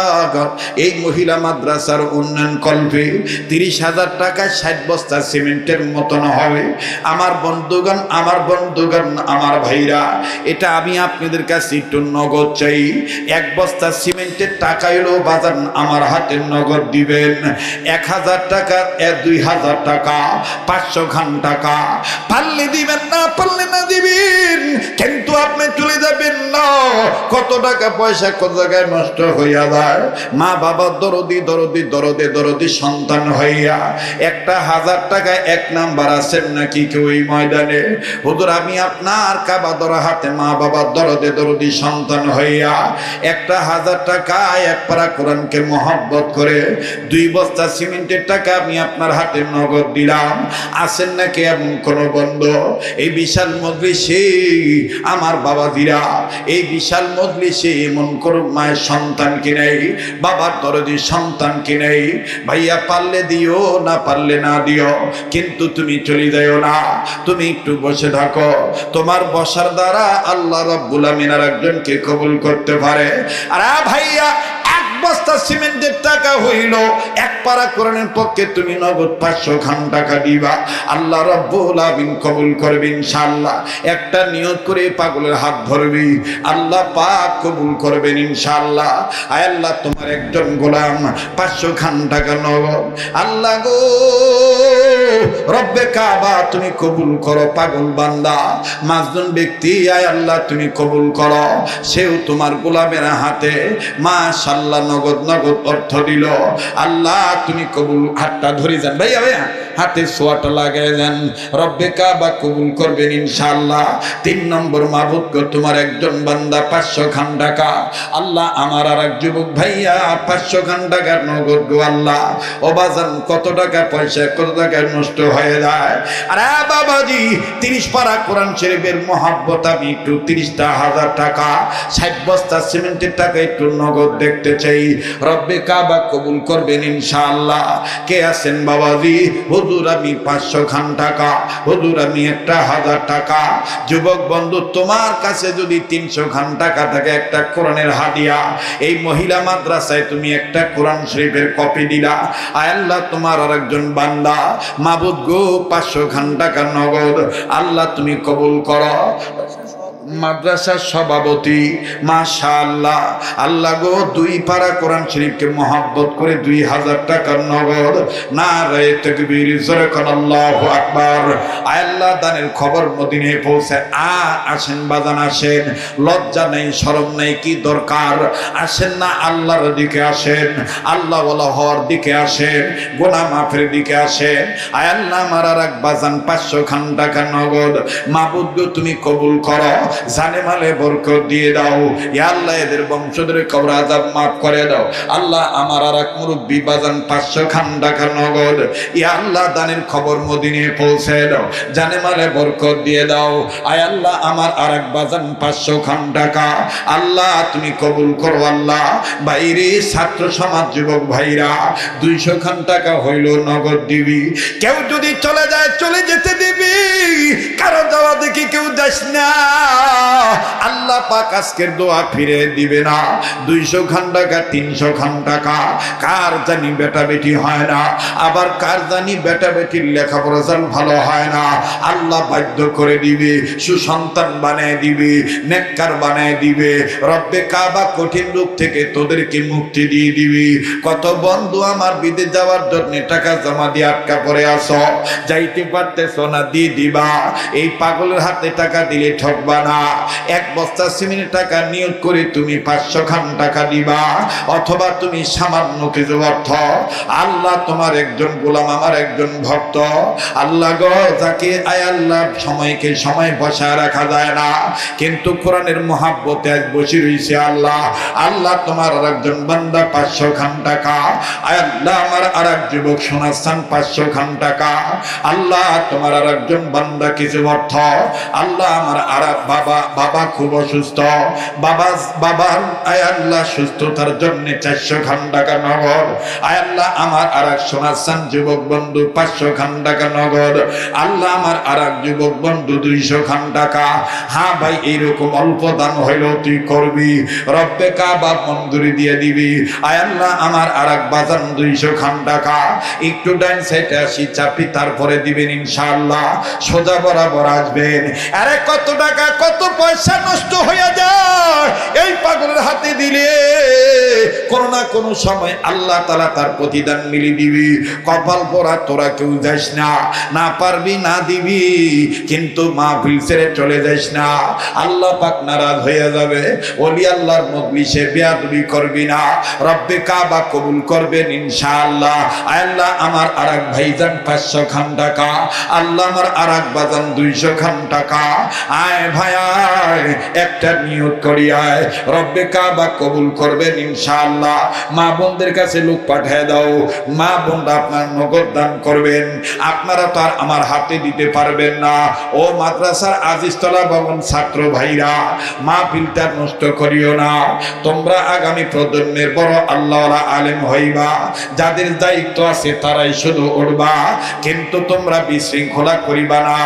এই মহিলা মাদ্রাসার উন্নয়ন কল্পে 30,000 টাকা 60 বস্তা সিমেন্টের মতন হবে। আমার বন্ধুগণ, আমার ভাইরা, এটা আমি আপনাদের কাছে একটু নগদ চাই। 1 বস্তা সিমেন্টের টাকা এলো বাজার আমার হাতের নগদ দিবেন। 1000 টাকা, 2000 টাকা, 500 খান টাকা, পারলে দিবেন, না পারলে না দিবেন, কিন্তু আপনি চলে যাবেন না। কত টাকা পয়সা কত জায়গায় নষ্ট হইয়া যায়। মা বাবা দরদি দরদি দরদে দরদি সন্তান হইয়া 1000 টাকা 1 নাম্বার আছেন নাকি কেউ এই ময়দানে? হুজুর আমি আপনার কাবা ধরা হাতে মা বাবা দরদে দরদি সন্তান হইয়া 1000 টাকা 1 পারা কোরআনকে মহব্বত করে 2 বস্তা সিমেন্টের টাকা আমি আপনার হাতে নগদ দিলাম। আছেন নাকি এমন কোন বন্ধু? এই বিশাল মজলিসে আমার বাবাজিরা, এই বিশাল মজলিসে এমন কোন মায়ের সন্তান কি নেই, বাবার দরদি সন্তান কি নেই? ভাইয়া পারলে দিও, না পারলে না দিও, কিন্তু তুমি চলে যাও না, তুমি একটু বসে থাকো। তোমার বসার দ্বারা আল্লাহ রাব্বুল আমিন আর একজনকে কবুল করতে পারে। আর ভাইয়া 1 বস্তা সিমেন্টের টাকা হইল, 1 পারা কোরআনের পক্ষে তুমি নগদ 500 খান টাকা দিবা, আল্লাহ রাব্বুল আমিন কবুল করবে ইনশাআল্লাহ। একটা নিয়ত করে পাগলের হাত ধরবি, আল্লাহ পাক কবুল করবেন ইনশাআল্লাহ। আয় আল্লাহ, তোমার একজন গোলাম 500 খান টাকা নগদ, আল্লাহ গো রব্বে কাবা তুমি কবুল করো। পাগল বান্দা মাজনুন ব্যক্তি, আয় আল্লাহ তুমি কবুল করো। সেও তোমার গোলামের হাতে মাশাআল্লাহ নগদ নগদ অর্থ দিল, আল্লাহ তুমি কবুল। হাতটা ধরে যান ভাইয়া, ভাইয়া হাতে সোয়াটা লাগাই যান, রব্বে কাবা কবুল করবেন ইনশাআল্লাহ। 3 নম্বর মাবুদ গো, তোমার একজন বান্দা 500 খান টাকা, আল্লাহ আমার আর এক যুবক ভাইয়া 500 খান টাকা নগদ গো আল্লাহ। ও বাজান কত টাকা পয়সা কত টাকা নষ্ট হয়ে যায়। আরে বাবাজি 30 পারা কোরআন শরীফের মহব্বত আমি একটু 30,000 টাকা 60 বস্তা সিমেন্টের টাকা একটু নগদ দেখতে চাই, রব্বে কাবা কবুল করবেন ইনশাআল্লাহ। কে আছেন বাবাজি? হুজুর আমি 500 খান টাকা, হুজুর আমি 1000 টাকা। যুবক বন্ধু, তোমার কাছে যদি 300 খান টাকা থাকে, একটা কোরআনের হাদিয়া, এই মহিলা মাদ্রাসায় তুমি একটা কোরআন শরীফের কপি দিলা, আয় আল্লাহ তোমার আর একজন বান্দা মাবুদ গো 500 খান টাকা নগদ, আল্লাহ তুমি কবুল করো। মাদ্রাসার সভাপতি মাশাআল্লাহ, আল্লাহ গো 2 পারা কোরআন শরীফকে মহব্বত করে 2000 টাকা নগদ, নারায়ে তাকবীর, জোরে কোন আল্লাহু আকবার। আয় আল্লাহ দানের খবর মদিনায় পৌঁছে আসেন বাজান, আসেন, লজ্জা নেই শরম নেই, কি দরকার? আসেন না আল্লাহর দিকে আসেন, আল্লাহ ওয়ালা হওয়ার দিকে আসেন, গুনাহ মাফের দিকে আসেন। আয় আল্লাহ আমার আর এক বাজান 500 খান টাকা নগদ, মাবুদ গো তুমি কবুল করো। জানে মালে বরকত দিয়ে দাও। ইয়া আল্লাহ এদের বংশধরে কবর আযাব মাফ করে দাও। আল্লাহ আমার আর এক মুরব্বী বাজান 500 খান টাকা নগদ, ইয়া আল্লাহ দানের খবর মদিনায় পৌঁছে দাও, জানে মালে বরকত দিয়ে দাও। আয় আল্লাহ আমার আর এক বাজান 500 খান টাকা আল্লাহ তুমি কবুল করো। আল্লাহ বাইরে ছাত্র সমাজ যুবক ভাইরা 200 খান টাকা হইল নগদ দিবি। কেউ যদি চলে যায় চলে যেতে দিবি, কারো যাওয়া দেখি কেউ যাস না। আল্লাহ পাক আজকের দোয়া ফিরে দিবে না। 200 খান টাকা 300 খান টাকা কার জানি বেটা বেটি হয় না, আবার কার জানি বেটা বেটির লেখাপড়া ভালো হয় না। আল্লাহ বাধ্য করে দিবে, সুসন্তান বানায় দিবে, নেককার বানায় দিবে। রব্বে কাবা কঠিন রূপ থেকে তোদেরকে মুক্তি দিয়ে দিবি। কত বন্ধু আমার বিদেশ যাওয়ার জন্য টাকা জমা দিয়ে আটকা পড়ে আসো, যাইতে পারতেছ না, দিয়ে দিবা। এই পাগলের হাতে টাকা দিলে ঠকবা না। 1 বস্তা সিমেন্টের টাকা নিয়োগ করে তুমি 500 খান টাকা দিবা, অথবা তুমি সামান্য কিছু অর্থ। আল্লাহ তোমার একজন গোলাম, আমার একজন ভক্ত। আল্লাহ গো, যাকে আয় আল্লাহ সময়কে সময় বসায় রাখা যায় না, কিন্তু কোরআনের মহাব্বতে আজ বসে রয়েছে। আল্লাহ আল্লাহ তোমার আর একজন বান্দা 500 খান টাকা, আয় আল্লাহ আমার আর এক যুবক শোনাচ্ছেন 500 খান টাকা। আল্লাহ তোমার আর একজন বান্দা কিছু অর্থ। আল্লাহ আমার আর বাবা খুব অসুস্থ, বাবার আয় আল্লাহ সুস্থতার জন্য 400 খান টাকা নগদ। আয় আল্লাহ আমার আর এক শোনাচ্ছেন যুবক বন্ধু 500 খান টাকা নগদ। আল্লাহ আমার আর এক যুবক বন্ধু 200 খান টাকা। হ্যাঁ ভাই, এইরকম অল্প দান হইলেও তুই করবি, রব্বে কাবা মঞ্জুরি দিয়ে দিবি। আয় আল্লাহ আমার আর এক বাজান 200 খান টাকা, একটু ডাইন সাইডে আসি চাপি তারপরে দিবেন ইনশাআল্লাহ, সোজা বরাবর আসবেন। আরে কত টাকা কত পয়সা নষ্ট হয়ে যায় এই পাগলের হাতে দিলে, কোন না কোন সময় আল্লাহ তাআলা তার প্রতিদান মিলি দিবি। কপাল পোড়া তোরা কেউ যাস না, না পারবি না দিবি, কিন্তু মাহফিল ছেড়ে চলে যাস না, আল্লাহ পাক নারাজ হয়ে যাবে। ওলি আল্লাহর মজলিসে বেয়াদবি করবি না, রব্বে কাবা কবুল করবেন ইনশাআল্লাহ। আল্লাহ আমার আর এক ভাইজান 500 খান টাকা, আল্লাহ আমার আর এক বাজান 200 খান টাকা। আয় ভাই আয়, একটা নিয়ত করি আয়, রব্বে কাবা কবুল করবেন ইনশাআল্লাহ। মা বোনদের কাছে লোক পাঠিয়ে দাও, মা বোনরা আপনার নগদ দান করবেন। আপনারা তো আর আমার হাতে দিতে পারবেন না। ও মাদ্রাসার আজিজতলা ভবন ছাত্র ভাইরা, মাহফিলটা নষ্ট করিও না। তোমরা আগামী প্রজন্মের বড় আল্লাহওয়ালা আলেম হইবা, যাদের দায়িত্ব আছে তারাই শুধু উঠবা, কিন্তু তোমরা বিশৃঙ্খলা করিবা না।